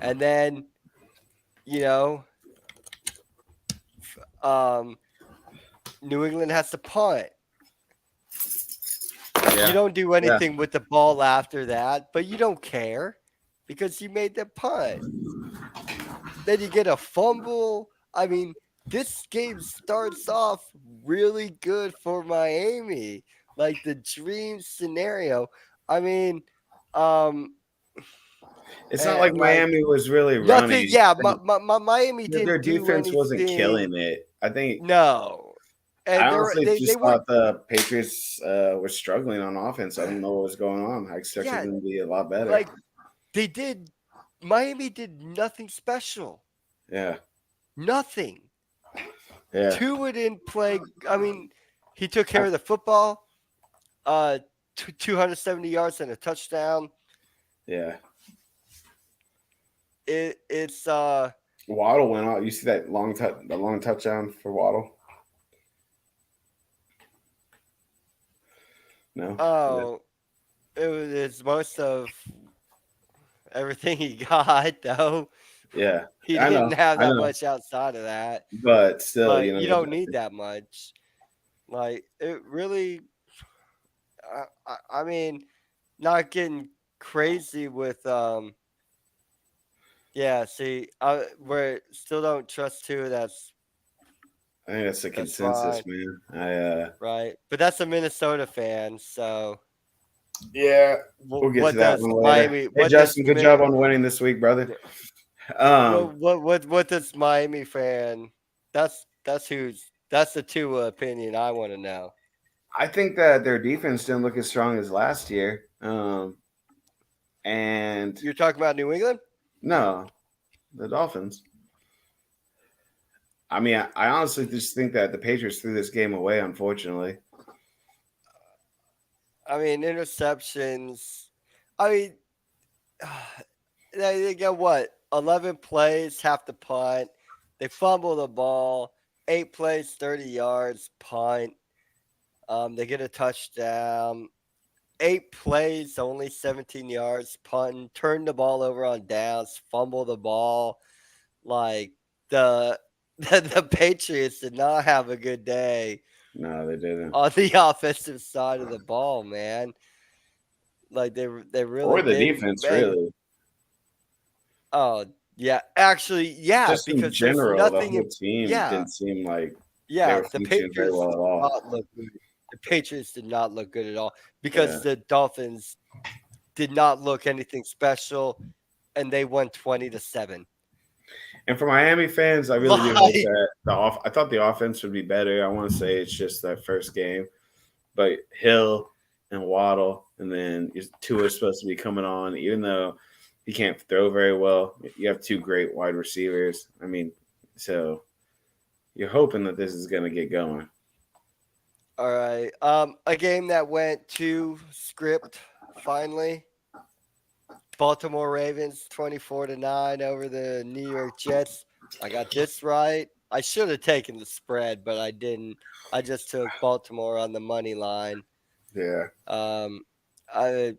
and then you know um, New England has to punt. You Yeah. don't do Yeah. anything with the ball after that, but you don't care because you made the punt. Then you get a fumble. I mean, this game starts off really good for Miami, like the dream scenario. I mean, um, It's not like like Miami was really nothing. running. Yeah, Miami Their didn't do defense wasn't anything. killing it. I think No, I and honestly they just weren't. thought the Patriots were struggling on offense. I don't know what was going on. I expected Yeah, them to be a lot better. like they did. Miami did nothing special. Yeah, Nothing. yeah, Tua didn't play. I mean, he took care of the football. 270 yards and a touchdown. yeah. It's Waddle went out. You see that the long touchdown for Waddle? No. oh, it's most of everything he got though. Yeah, He I didn't know, have I that know, much outside of that, but still, but you don't need that much. Like it really, I mean, not getting crazy with yeah. See, we still don't trust two. I think that's the That's consensus, fine, man. right? But that's a Minnesota fan, so Yeah, we'll get to what that does one later. Miami? Hey, What does Justin, good job on winning this week, brother. Um, what does Miami fan? That's the two opinion I want to know. I think that their defense didn't look as strong as last year. And You're talking about New England? no, the Dolphins. I mean, I honestly just think that the Patriots threw this game away, unfortunately. I mean, interceptions. I mean, they get what? 11 plays, half the punt. They fumble the ball. 8 plays, 30 yards, punt. They get a touchdown. 8 plays, only 17 yards, punt. Turn the ball over on downs, fumble the ball. Like the the Patriots did not have a good day No, they didn't. on the offensive side of the ball, man. Like they really Or the didn't. defense, And really. oh yeah, actually yeah, Just in because there's general, the nothing in whole team yeah, didn't seem like they yeah, were the functioning very Patriots well did at all. not look good. The Patriots did not look good at all Yeah. because the Dolphins did not look anything special and they won 20-7. And for Miami fans, I really do hope Like that I thought the offense would be better. I want to say it's just that first game, but Hill and Waddle, and then Tua is supposed to be coming on, even though he can't throw very well. You have two great wide receivers. I mean, so you're hoping that this is going to get going. all right. A game that went to script finally. Baltimore Ravens 24-9 over the New York Jets. I got this right. I should have taken the spread, but I didn't. I just took Baltimore on the money line. Yeah. Um, I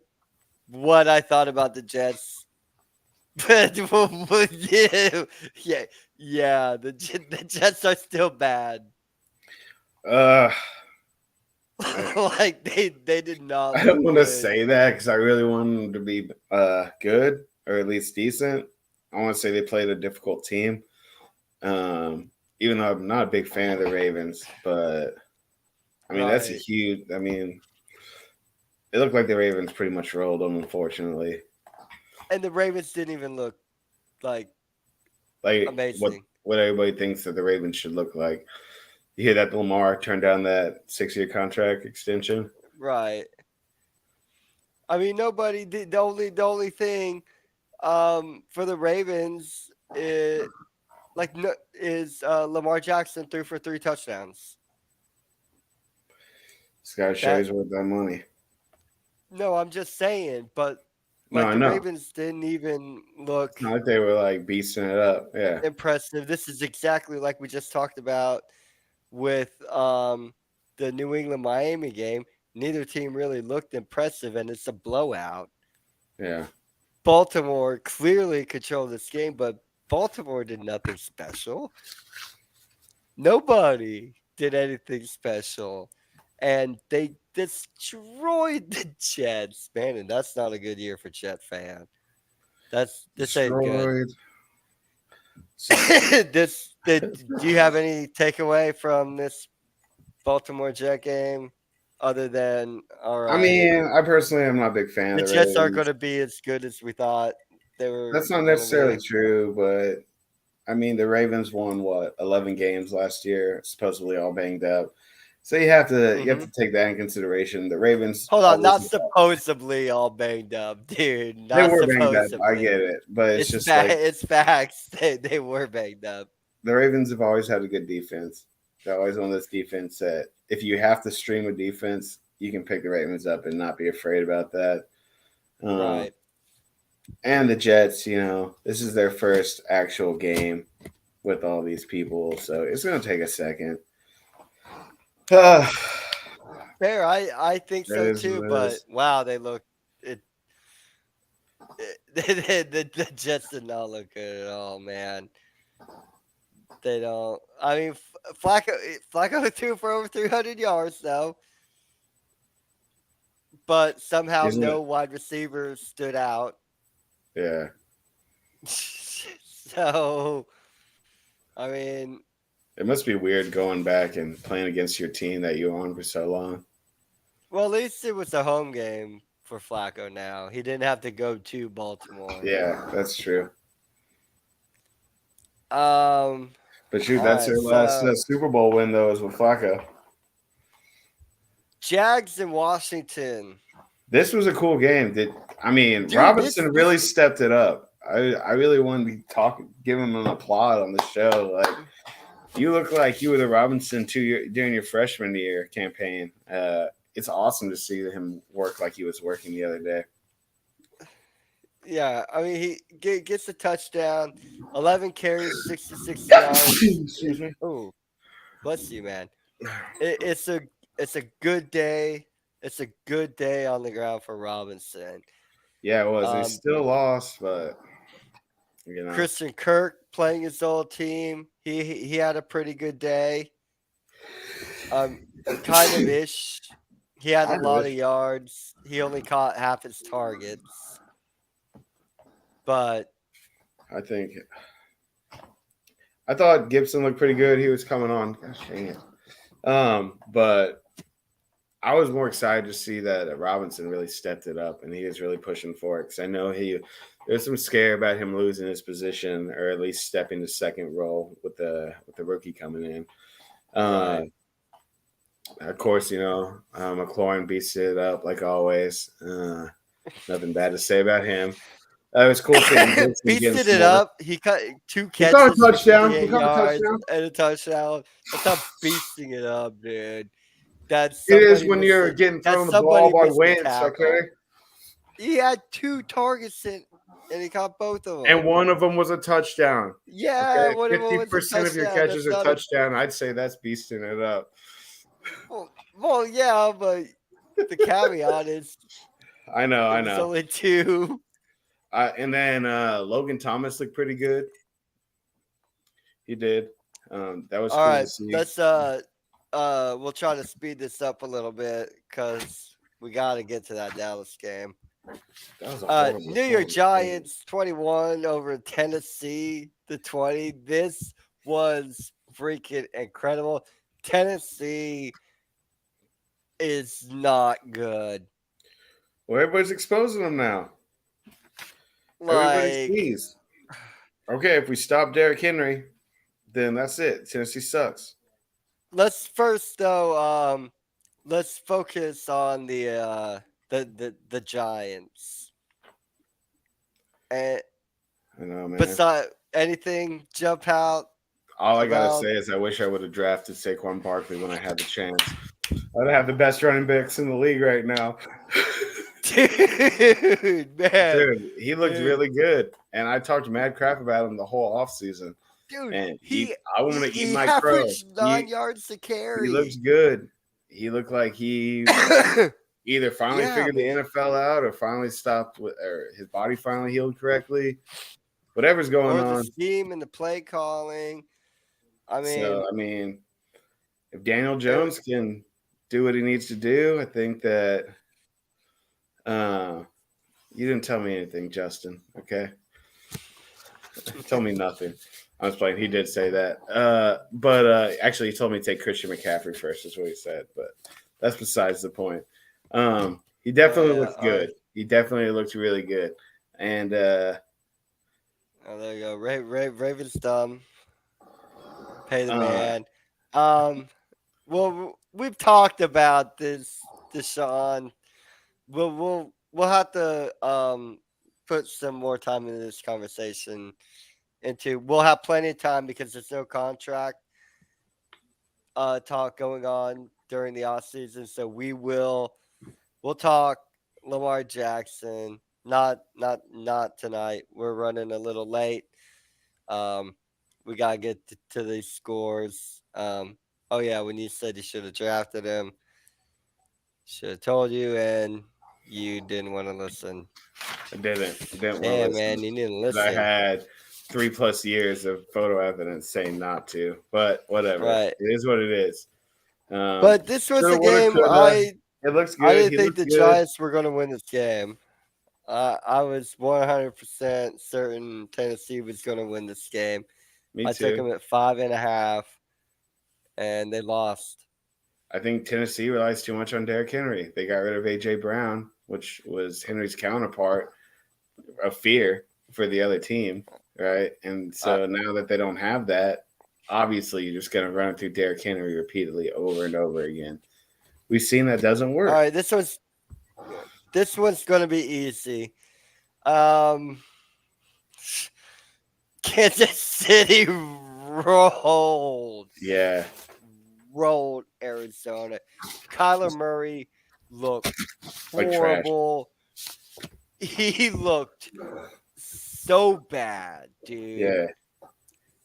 what I thought about the Jets. Yeah, yeah, yeah. The Jets are still bad. Uh, I, Like they did not I don't look want to good. say that because I really want them to be good or at least decent. I want to say they played a difficult team. Um, Even though I'm not a big fan of the Ravens, but I mean that's a Right. huge. I mean, it looked like the Ravens pretty much rolled them, unfortunately. And the Ravens didn't even look like Like amazing. what everybody thinks that the Ravens should look like. You hear that Lamar turned down that 6 year contract extension? Right. I mean, nobody did. The only thing for the Ravens is Lamar Jackson threw for 3 touchdowns. This guy That shows worth that money. no, I'm just saying, but No, like I the know. Ravens didn't even look It's not like they were like beasting it up. Yeah, impressive. This is exactly like we just talked about with the New England Miami game. Neither team really looked impressive, and it's a blowout. yeah. Baltimore clearly controlled this game, but Baltimore did nothing special. Nobody did anything special. And they destroyed the Jets, man, and that's not a good year for Jet fan. This ain't good. Destroyed. Do you have any takeaway from this Baltimore Jet game other than all I right, mean, I personally am not a big fan of the the Jets aren't going Ravens. to be as good as we thought they were That's not going to necessarily be? true, but I mean, the Ravens won what 11 games last year, supposedly all banged up. So you have to Hmm. take that in consideration. The Ravens Hold on, always not supposedly all banged up, dude. they Not were banged up. I supposedly. get it, but it's It's just like it's facts. They were banged up. the Ravens have always had a good defense. They're always on this defense that if you have to stream a defense, you can pick the Ravens up and not be afraid about that. Um, Right. and the Jets, this is their first actual game with all these people, so it's going to take a second. That Fair. I think so is too. what it But is. wow, they look it. the Jets did not look good at all, man. They don't. I mean, Flacco threw for over 300 yards though, but somehow Isn't no it? wide receivers stood out. Yeah. So I mean, It must be weird going back and playing against your team that you owned for so long. well, at least it was a home game for Flacco. Now he didn't have to go to Baltimore. Yeah, that's true. Um. But shoot, All that's right. their last So Super Bowl win, though, is with Flacco. Jags in Washington. This was a cool game. Dude, Robinson really stepped it up. I really wanted to give him an applaud on the show. Like, you look like you were the Robinson during your freshman year campaign. It's awesome to see him work like he was working the other day. Yeah, I mean gets a touchdown, 11 carries, 66 yards. Excuse me. Oh, bless you, man. It's a good day. It's a good day on the ground for Robinson. Yeah, it was. They Um, still lost, but you know, Christian Kirk playing his old team. He had a pretty good day. Um, kind of ish. He had a kind of lot of it. yards. He only caught half his targets, but I think I thought Gibson looked pretty good. He was coming on. Gosh dang it. But I was more excited to see that Robinson really stepped it up and he is really pushing for it because I know there's some scare about him losing his position or at least stepping to second role with the rookie coming in. Uh, right. of course, McLaurin beats it up like always. Nothing bad to say about him. It was cool seeing Gibson getting Beasted some it more. up. He cut two He caught a catches for touchdown. He 58 caught a yards touchdown. and a touchdown. That's not beasting it up, dude. That's It is somebody when missed you're it. getting That's thrown the ball somebody by missed the Wentz, okay? tackle. He had two targets and he caught both of And them. one of them was a touchdown. Yeah, Okay, one of them was a 50% of your touchdown. catches That's are not a touchdown. I'd say that's beasting it up. well, yeah, but the caveat is I know, it I was know. only two. And then Logan Thomas looked pretty good. He did. That was All cool to right, see. let's we'll try to speed this up a little bit because we got to get to that Dallas game. That was a horrible, New York horrible game. Giants 21 over Tennessee to 20. This was freaking incredible. Tennessee is not good. Well, everybody's exposing them now. Everybody Like, sees. Okay, if we stop Derrick Henry, then that's it. Tennessee sucks. let's first though let's focus on the Giants. And I know, man. beside anything jump out All I gotta about say is I wish I would have drafted Saquon Barkley when I had the chance. I'd have the best running backs in the league right now. dude, man. Dude, he looked Dude, really good. And I talked mad crap about him the whole offseason. dude, And he I want he, to eat he my crow. averaged 9 yards to He looks carry. good. He looked like he either finally Yeah, figured the man. NFL out or finally stopped or his body finally healed correctly. Whatever's going Or the on. scheme and the play calling. I So mean, I mean, if Daniel it, Jones can do what he needs to do, I think that you didn't tell me anything, Justin. Okay. Tell me nothing. I was playing. He did say that. But actually, he told me to take Christian McCaffrey first, is what he said. But that's besides the point. He oh definitely yeah, looked all right. good. He definitely looked really good. And Oh, there you go. Ravens dumb. Pay the uh, man. Well, we've talked about this, Deshaun. We'll have to put some more time into this conversation. We'll have plenty of time because there's no contract talk going on during the off season. So we'll talk Lamar Jackson. Not tonight. We're running a little late. Um, we gotta get to these scores. Oh yeah, when you said you should have drafted him, should have told you, and You didn't want to listen. I didn't want to Damn, listen man, you didn't because I listen. had 3+ years of photo evidence saying not to. But whatever, Right. it is what it is. But this was Shoulda, a woulda, game coulda. It looks I good. didn't He think looks the good. Giants were going to win this game. I was 100% certain Tennessee was going to win this game. Me I took too. them at 5.5, and they lost. I think Tennessee relies too much on Derrick Henry. They got rid of AJ Brown, which was Henry's counterpart of fear for the other team, right? And Uh, so now that they don't have that, obviously you're just going to run it through Derrick Henry repeatedly over and over again. We've seen that doesn't all work. right, this one's going to be easy. Um, Kansas City rolled Yeah, rolled Arizona. Kyler Murray looked like trash. horrible. He looked so bad, dude. Yeah,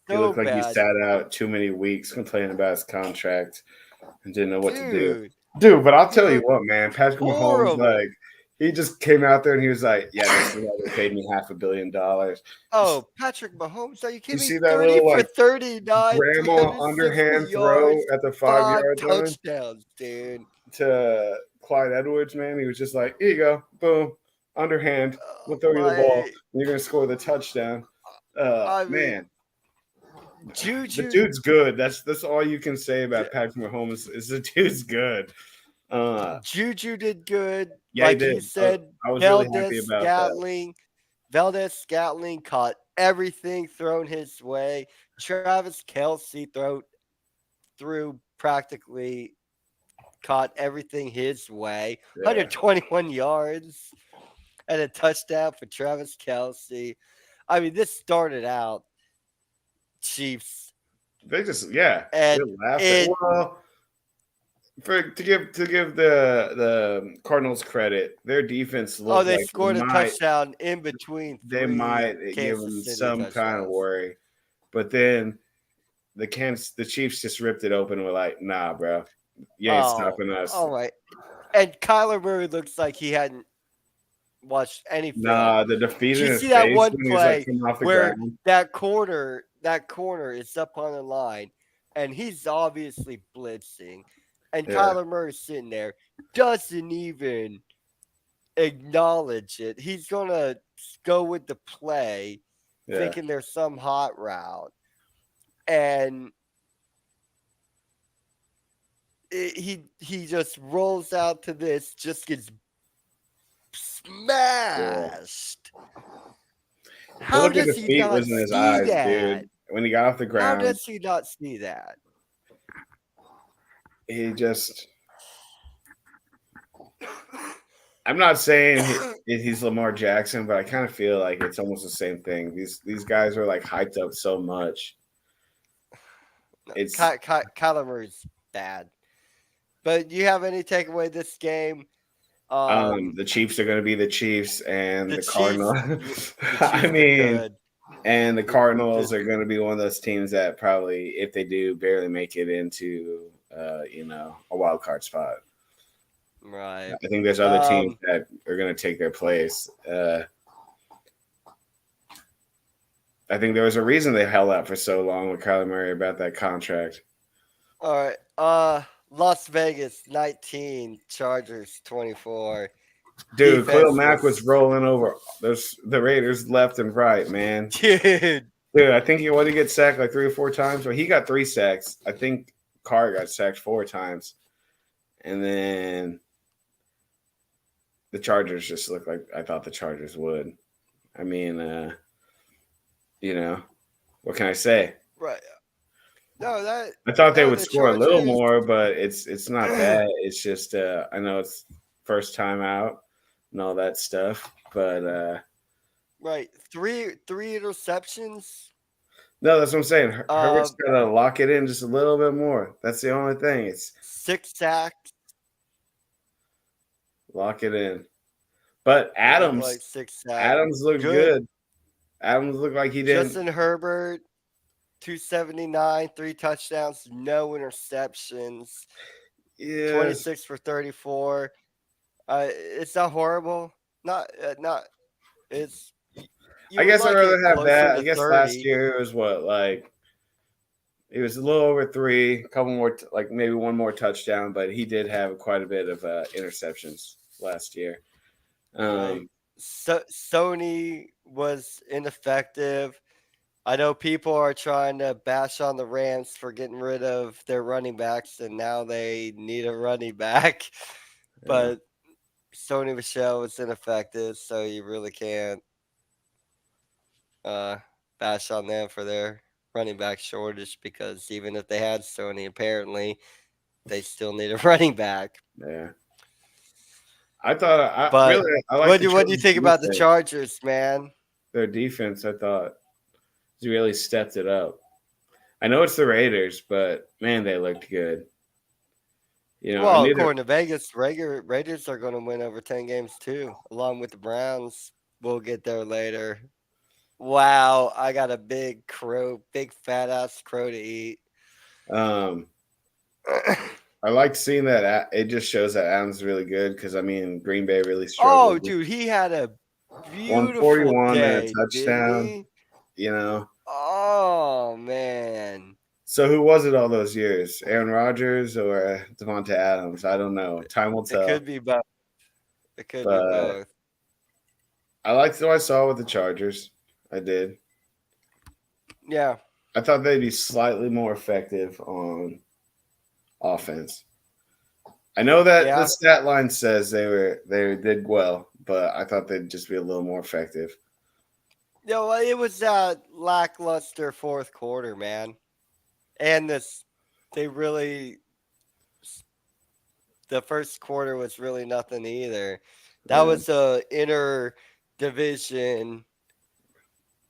he So looked like he bad. sat out too many weeks complaining about his contract and didn't know what to do. Dude, Dude, but I'll he tell you looked what, man, Patrick Mahomes, horrible. like, he just came out there and he was like, "Yeah, this is why they paid me $500 million." Oh, Patrick Mahomes, are you You kidding me? see that 30 little for like 39, grandma 360 underhand throw yards, at the 5 5 yard line touchdowns, dude. to Clyde Edwards, man? He was just like, "Here you go, boom, underhand. We'll throw you the ball, Like, and you're gonna score the touchdown." I mean, Man, the Juju dude's good. That's all you can say about Patrick Mahomes is the dude's good. Uh, Juju did good. yeah, he Like did. you said, I was really happy about that. Valdez Scatling caught everything thrown his way. Travis Kelsey threw practically caught everything his way. Yeah, 121 yards and a touchdown for Travis Kelsey. I mean, this started out Chiefs, they just they and laughed at it. well. To give the Cardinals credit, their defense Oh, looked they like scored a touchdown in between they three might give Kansas them City some kind of touchdowns. worry, but then the Chiefs just ripped it open. And were like, "Nah, bro, you ain't Oh, stopping us." all right. And Kyler Murray looks like he hadn't watched any film. Nah, the defeat Did you in his see that face one when he's like play coming off the where ground. that corner is up on the line and he's obviously blitzing and Yeah, Kyler Murray's sitting there, doesn't even acknowledge it. He's gonna go with the play, yeah, thinking there's some hot route, and he just rolls out to this, just gets yeah. smashed. The How look of does he defeat not was in his see eyes, dude. that? When he got off the How ground, does he not see that? he just. I'm not saying he's Lamar Jackson, but I kind of feel like it's almost the same thing. These guys are like hyped up so much. No, It's Kyler Murray's bad. But you have any takeaway this game? the Chiefs are going to be the Chiefs, and The the Cardinals. Chiefs, the I Chiefs look mean, good. and the The, Cardinals the are going to be one of those teams that probably, if they do, barely make it into a wild card spot. right. I think there's other teams Um. that are going to take their place. I think there was a reason they held out for so long with Kyler Murray about that contract. All right. Las Vegas 19, Chargers 24. Dude, Khalil Defense Mack was was rolling over the Raiders left and right, man. dude. Dude, I think he get sacked like 3 or 4 times. Well, he got 3 sacks. I think Carr got sacked 4 times. And then the Chargers just looked like I thought the Chargers would. I mean, what can I say? Right. No, that I thought they no would the score a little Chargers. more, but it's not that. It's just I know it's first time out and all that stuff, but Right. Three interceptions. no, that's what I'm saying. Herbert's Um. got to lock it in just a little bit more. That's the only thing. It's 6 sacks. lock it in. But It looked like 6 sacks. Adams looked Good. good. Adams looked like he didn't. Justin Herbert 279, 3 touchdowns, no interceptions, Yes, 26 for 34. It's not horrible. Not. It's I you would guess I'd like rather it have closer that. I to guess last 30. year it was what, like, it was a little over three, a couple more, like maybe one more touchdown, but he did have quite a bit of interceptions last year. Right. Um, So Sony was ineffective. I know people are trying to bash on the Rams for getting rid of their running backs, and now they need a running back. yeah, But Sony Michelle was ineffective, so you really can't uh, bash on them for their running back shortage because even if they had Sony, apparently they still need a running back. yeah. I thought But I like the what do you Chargers think about the defense. Chargers, man? Their defense, I thought, really stepped it up. I know it's the Raiders, but man, they looked good. And Well, neither. according to Vegas, Raiders are going to win over 10 games too, along with the Browns. We'll get there later. Wow, I got a big fat ass crow to eat. Um, I liked seeing that. It just shows that Adams really good because I mean Green Bay really struggled. Oh, dude, he had a beautiful 141 and a day, didn't touchdown. he? You know. Oh man, So who was it all those years? Aaron Rodgers or Devonta Adams? I don't know. Time will it tell. could be both. It could be But both. I liked what I saw with the Chargers. I did. Yeah, I thought they'd be slightly more effective on offense. I know that the yeah, stat line says they did well, but I thought they'd just be a little more effective. yeah. Well, it was that lackluster fourth quarter, man, and this they really the first quarter was really nothing either. That Yeah, was a inner division,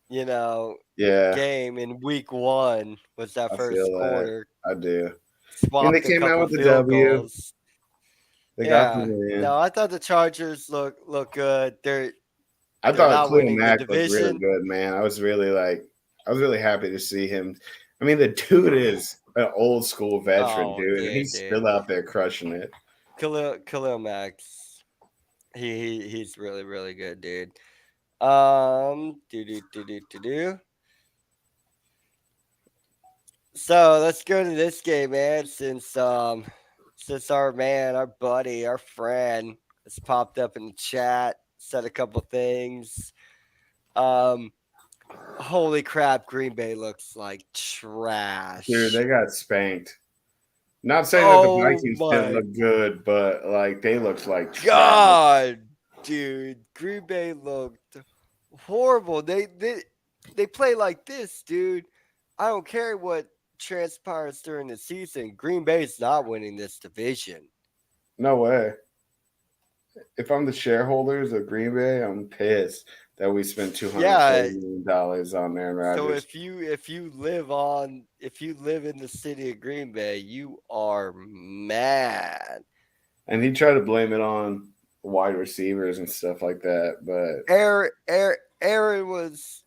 you know, yeah, game in week one was that I feel first that. quarter. I do. And they Swapped a came out couple with the field W. goals. They got the Yeah. win. No, I thought the Chargers look good. I They're thought not Khalil winning the Mack looked really division. good, man. I was really happy to see him. I mean, the dude is an old school veteran, Oh, dude, and yeah, he's dude. still out there crushing it. Khalil Max. He's really, really good, dude. Do. So let's go to this game, man. Since our man, our buddy, our friend has popped up in the chat, said a couple things. Um, holy crap, Green Bay looks like Dude, they trash. got spanked. Not saying that the Oh Vikings didn't my look good, but like they looked like trash. god, dude, Green Bay looked horrible. They play like this, dude. I don't care what transpires during the season. Green Bay's not winning this division. No way. If I'm the shareholders of Green Bay, I'm pissed that we spent Yeah. $240 million on Aaron So Rodgers. if you live in the city of Green Bay, you are mad. And he tried to blame it on wide receivers and stuff like that. But Aaron was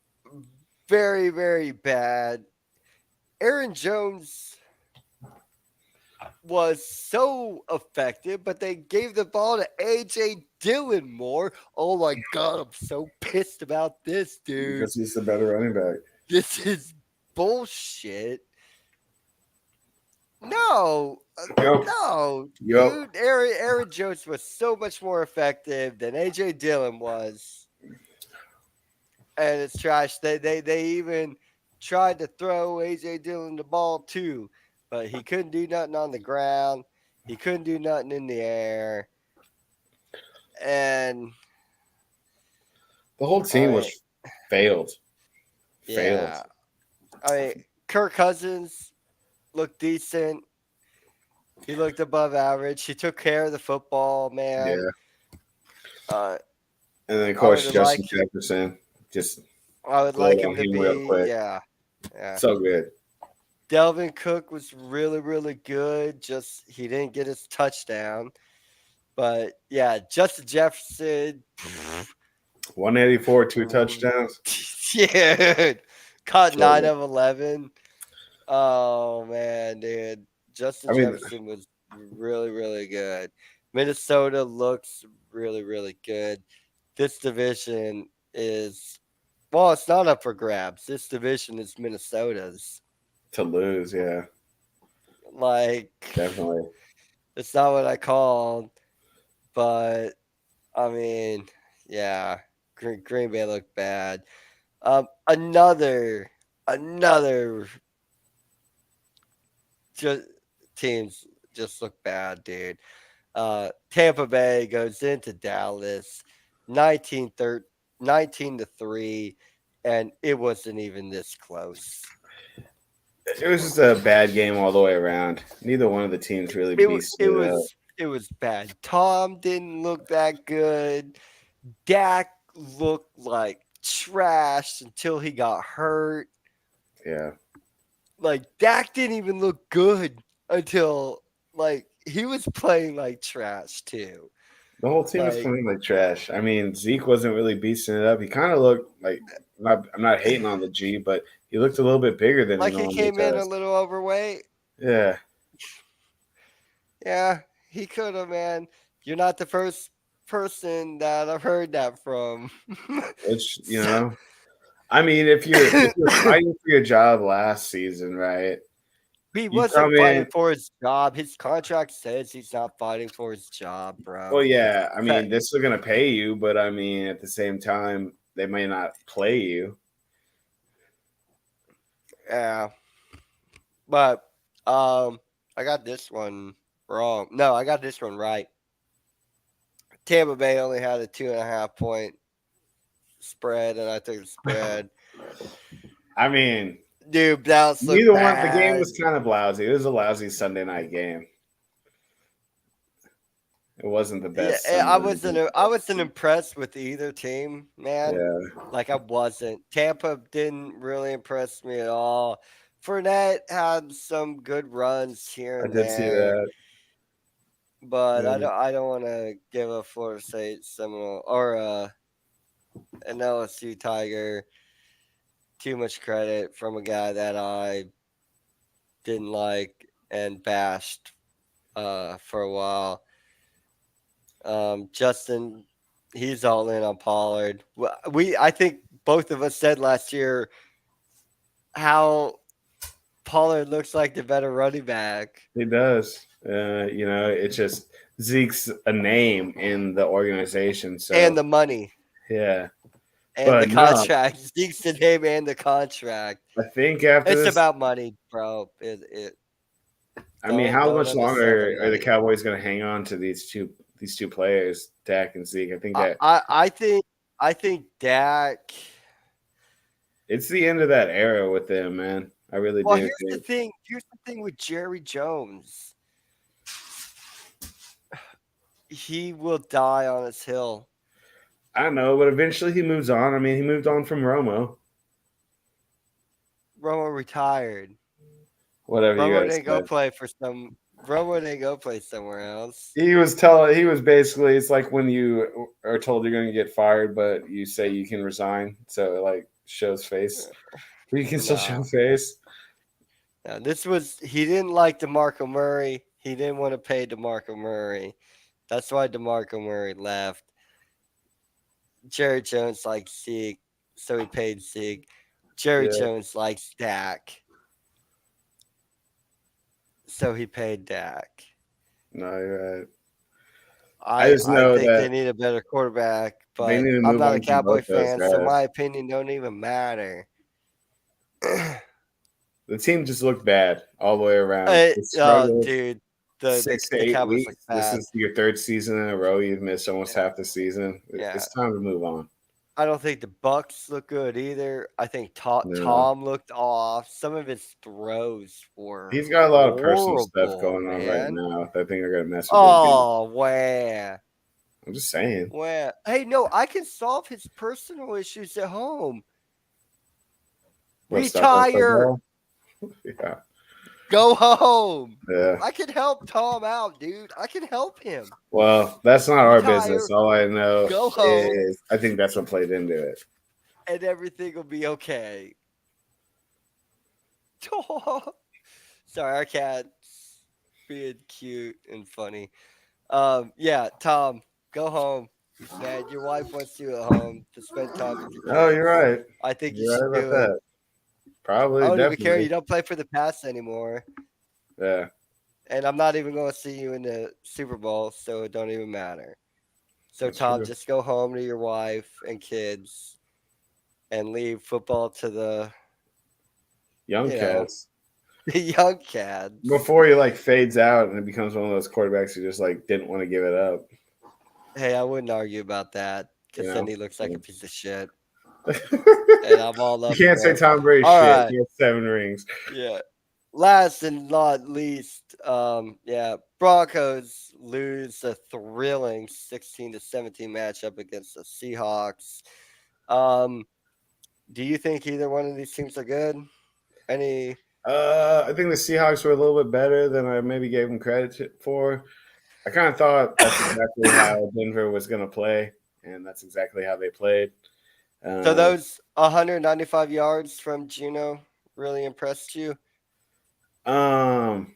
very, very bad. Aaron Jones was so effective, but they gave the ball to AJ Dillon more. Oh my god, I'm so pissed about this, dude. because he's the better running back. This is bullshit. No, Yup. no, Yup. dude. Aaron Jones was so much more effective than AJ Dillon was, and it's trash. They even tried to throw AJ Dillon the ball too, but he couldn't do nothing on the ground. He couldn't do nothing in the air, and The whole I team mean, was failed. Failed. yeah. I mean, Kirk Cousins looked decent. He looked above average. He took care of the football, man. Yeah. Uh, And then, of I would course, have Justin liked Jefferson just I would blowed like on him to him real be, quick. yeah, yeah. So good. Delvin Cook was really, really good. Just he didn't get his touchdown, but yeah, Justin Jefferson, 184, two touchdowns. yeah, caught So nine good. of 11. Oh man, dude, Justin I mean, Jefferson was really, really good. Minnesota looks really, really good. This division is, well, it's not up for grabs. This division is Minnesota's. to lose. Yeah, Like, definitely. it's not what I called, but I mean, yeah, Green Bay looked bad. Another just teams just look bad, dude. Tampa Bay goes into Dallas 19 19-3, and it wasn't even this close. It was just a bad game all the way around. Neither one of the teams really beasted It it up. was bad. Tom didn't look that good. Dak looked like trash until he got hurt. Yeah, Like Dak didn't even look good until like he was playing like trash too. the whole team was Like playing like trash. I mean, Zeke wasn't really beasting it up. He kind of looked like I'm not hating on the G, but he looked a little bit bigger than he like he normally came in a does. little overweight. Yeah, Yeah, he could have, man. You're not the first person that I've heard that from. which So- I mean, if you're fighting for your job last season, right? he You come wasn't in. fighting for his job. His contract says he's not fighting for his job, Well, bro. yeah. I Fa- mean, this is gonna pay you, but I mean, at the same time, they may not play you. Yeah, but I got this one wrong. No, I got this one right. Tampa Bay only had a 2.5 point spread, and I took the spread. I mean, Dude, Dallas looked neither one. The game bad. was kind of lousy. It was a lousy Sunday night game. It wasn't the Yeah, best Sunday night game. I wasn't impressed with either team, man. Yeah, Like I wasn't. Tampa didn't really impress me at all. Fournette had some good runs here I and did see there, that. but Yeah, I don't want to give a Florida State Seminole or an LSU Tiger too much credit from a guy that I didn't like and bashed for a while. Justin, he's all in on Pollard. I think both of us said last year how Pollard looks like the better running back he does. It's just Zeke's a name in the organization, and so the money yeah. and the But no, contract. Zeke's the name and the contract. I think after It's this, about money, bro. It I mean, how don't much longer are the underestimate. Cowboys going to hang on to these two players, Dak and Zeke? I think I that I, I think I think Dak. it's the end of that era with them, man. I really Well, do think. Here's the thing with Jerry Jones. He will die on his hill. I don't know, but eventually he moves on. I mean, he moved on from Romo. Romo retired. Whatever you Romo guys didn't go said. play for some. Romo didn't go play somewhere else. He was basically it's like when you are told you're going to get fired, but you say you can resign, so it like shows face. But you can still show No, face. no. This was he didn't like DeMarco Murray. He didn't want to pay DeMarco Murray. That's why DeMarco Murray left. Jerry Jones likes Zeke, so he paid Zeke. Jerry Yeah, Jones likes Dak, so he paid Dak. no, you're right. I just I know think that they need a better quarterback, they but need to I'm move not a on from Cowboy both those fan, so guys. my opinion don't even matter. The team just looked bad all the way around. They Oh, struggled dude, 6 to the 8 weeks. Cowboys look This bad. is your third season in a row. You've missed almost Yeah, half the season. yeah. It's time to move on. I don't think the Bucks look good either. I think No, Tom looked off. Some of his throws were he's got a lot of personal stuff horrible, going on right man. now. I think are gonna mess with his game. Oh, where? I'm just saying. Where? Hey, no, I can solve his personal issues at home. What stuff on Retire. football? Yeah, Go home. yeah. I can help Tom out, dude. I can help him. Well, that's not our business. Retire, All I know go home, is I think that's what played into it. and everything will be okay. Sorry, our cat's being cute and funny. Yeah, Tom, go home, man. Your wife wants you at home to spend time with your Oh, you're kids. right. I think you You're should right about do it. that. I Probably, don't even care. definitely. You don't play for the Pats anymore, Yeah, and I'm not even going to see you in the Super Bowl, so it don't even matter. So, that's Tom, true. just go home to your wife and kids, and leave football to the, Young you know, cats. the young cats. Before he like fades out and it becomes one of those quarterbacks who just like didn't want to give it up. Hey, I wouldn't argue about that You because then know. he looks like a piece of shit, You and I'm all up can't for say him. Tom Brady All shit. right, He has 7 rings. yeah. Last and not least, yeah, Broncos lose a thrilling 16-17 matchup against the Seahawks. Um, do you think either one of these teams are good? Any? I think the Seahawks were a little bit better than I maybe gave them for. I kind of thought that's exactly how Denver was going to play, and that's exactly how they played. So Um, those 195 yards from Gino really impressed you? um,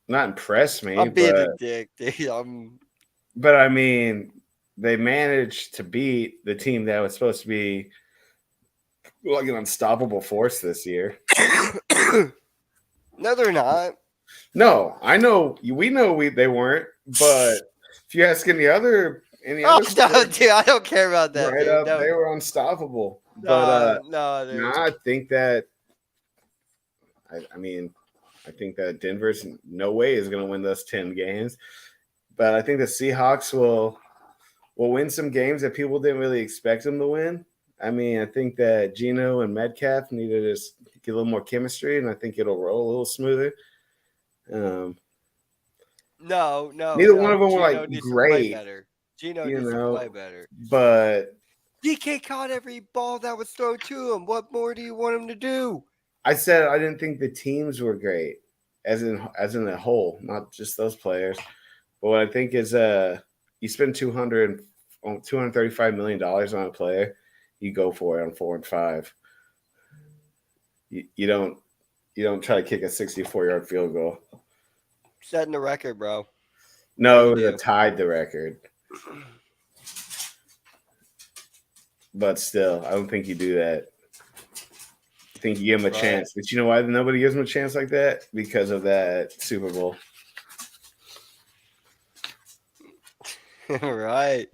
not impressed me, I'm being a dick, dude. but I mean, they managed to beat the team that was supposed to be like an unstoppable force this year. No, they're not. No, I know we know they weren't, but if you ask any Oh other no, player dude, I don't care about that, right dude. up, No, they were unstoppable. But no, no, dude. I think that I mean I think that Denver's no way is going to win those 10 games, but I think the Seahawks will win some games that people didn't really expect them to win. I mean, I think that Gino and Metcalf need to just get a little more chemistry, and I think it'll roll a little smoother. Um, No, no, Neither one no. of them were like Gino needs to play great, better. Gino you needs to know, play better. but DK caught every ball that was thrown to him. What more do you want him to do? I said I didn't think the teams were great, as in a whole, not just those players. But what I think is, you spend 235 million dollars on a player, you go for it on 4 and 5. You don't try to kick a 64-yard field goal. Setting the record, bro. How No, you it would have do? tied the record, but still, I don't think you do that. I think you give him a Right. chance. But you know why nobody gives him a chance like that? Because of that Super Bowl. Right.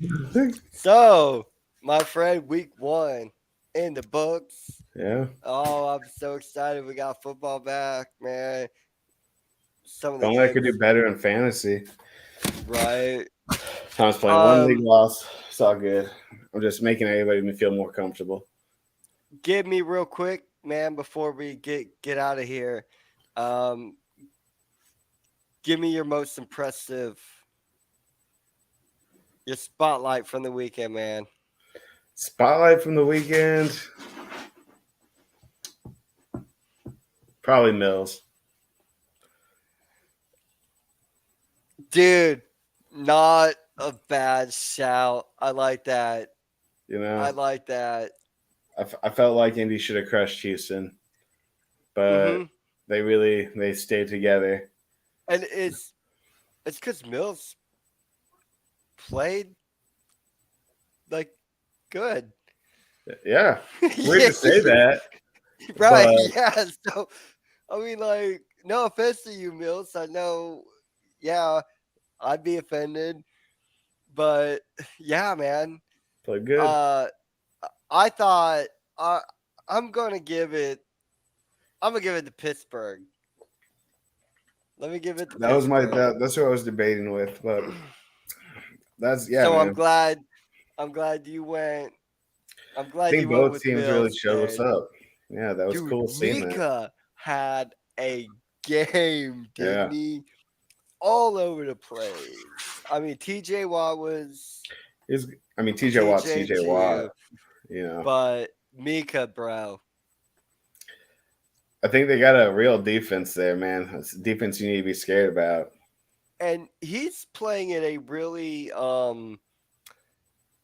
So, my friend, week one in the books. Yeah. Oh, I'm so excited. We got football back, man. Some of If the only I could do games, better in fantasy. right? Tom's playing one league Um, loss. It's all good. I'm just making everybody feel more comfortable. Give me real quick, man, before we get out of here. Um, give me your most impressive, your spotlight from the weekend, man. Spotlight from the weekend. Probably Mills. Dude, not a bad shout. I like that. You I know, like that. I felt like Indy should have crushed Houston, but Mm-hmm. they stayed together. And it's because Mills played like good. Yeah, weird Yeah, to say that, right. but Yeah. So I mean, like, no offense to you, Mills. I know. Yeah, I'd be offended, but yeah, man. played good. Uh, I thought uh, I'm gonna give it. I'm gonna give it to Pittsburgh. Let me give it to Pittsburgh. That's what I was debating with, but that's yeah, So man. I'm glad you went. I'm I glad think you went both with teams really Mills, showed what's man. up. Yeah, that was Dude, cool seeing that. Mika had a game, didn't Yeah, he? All over the place. I mean, TJ Watt was he's. I mean, TJ Watt's TJ TJ Watt. too, You know, but Mika, bro. I think they got a real defense there, man. It's a defense you need to be scared about. And he's playing in a really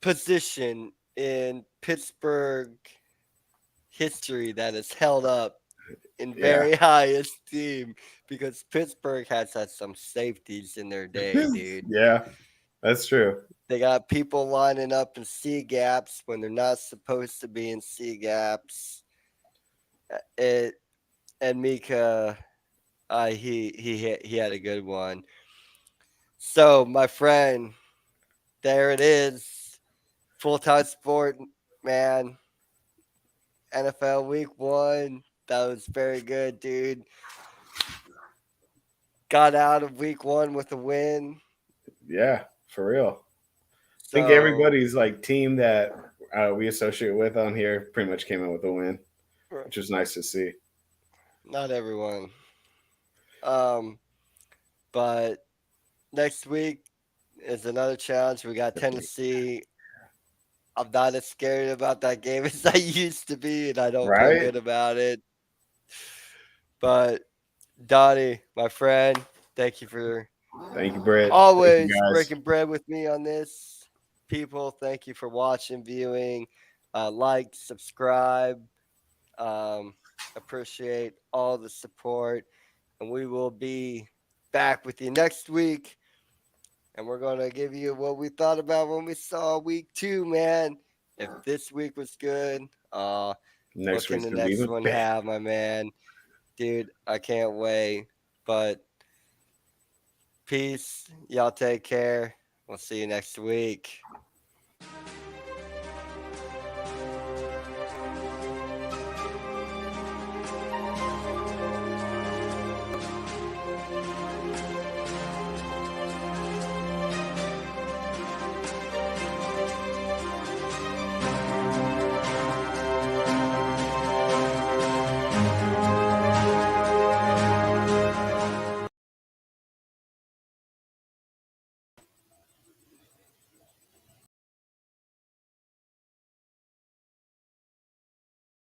position in Pittsburgh history that is held up. in Yeah. very high esteem because Pittsburgh has had some safeties in their day, dude. Yeah, that's true. They got people lining up in C gaps when they're not supposed to be in C gaps. It and Mika, he had a good one. So my friend, there it is, full time sport, man. NFL Week One, that was very good, dude. Got out of Week One with a win. Yeah, for real. I think So everybody's like team that we associate with on here pretty much came in with a win, which was nice to see. not everyone. Um, but next week is another challenge. We got Tennessee. I'm not as scared about that game as I used to be, and I don't feel Right? good about it. But Donnie, my friend, thank you for Thank you, Britt. Thank you, always guys. breaking bread with me on this. People, thank you for watching, viewing, like, subscribe. Um, appreciate all the support, and we will be back with you next week. And we're gonna give you what we thought about when we saw week two, man. If this week was good, what Next can week's the gonna be next even one better. have, my man? Dude, I can't wait. But peace. Y'all take care. We'll see you next week.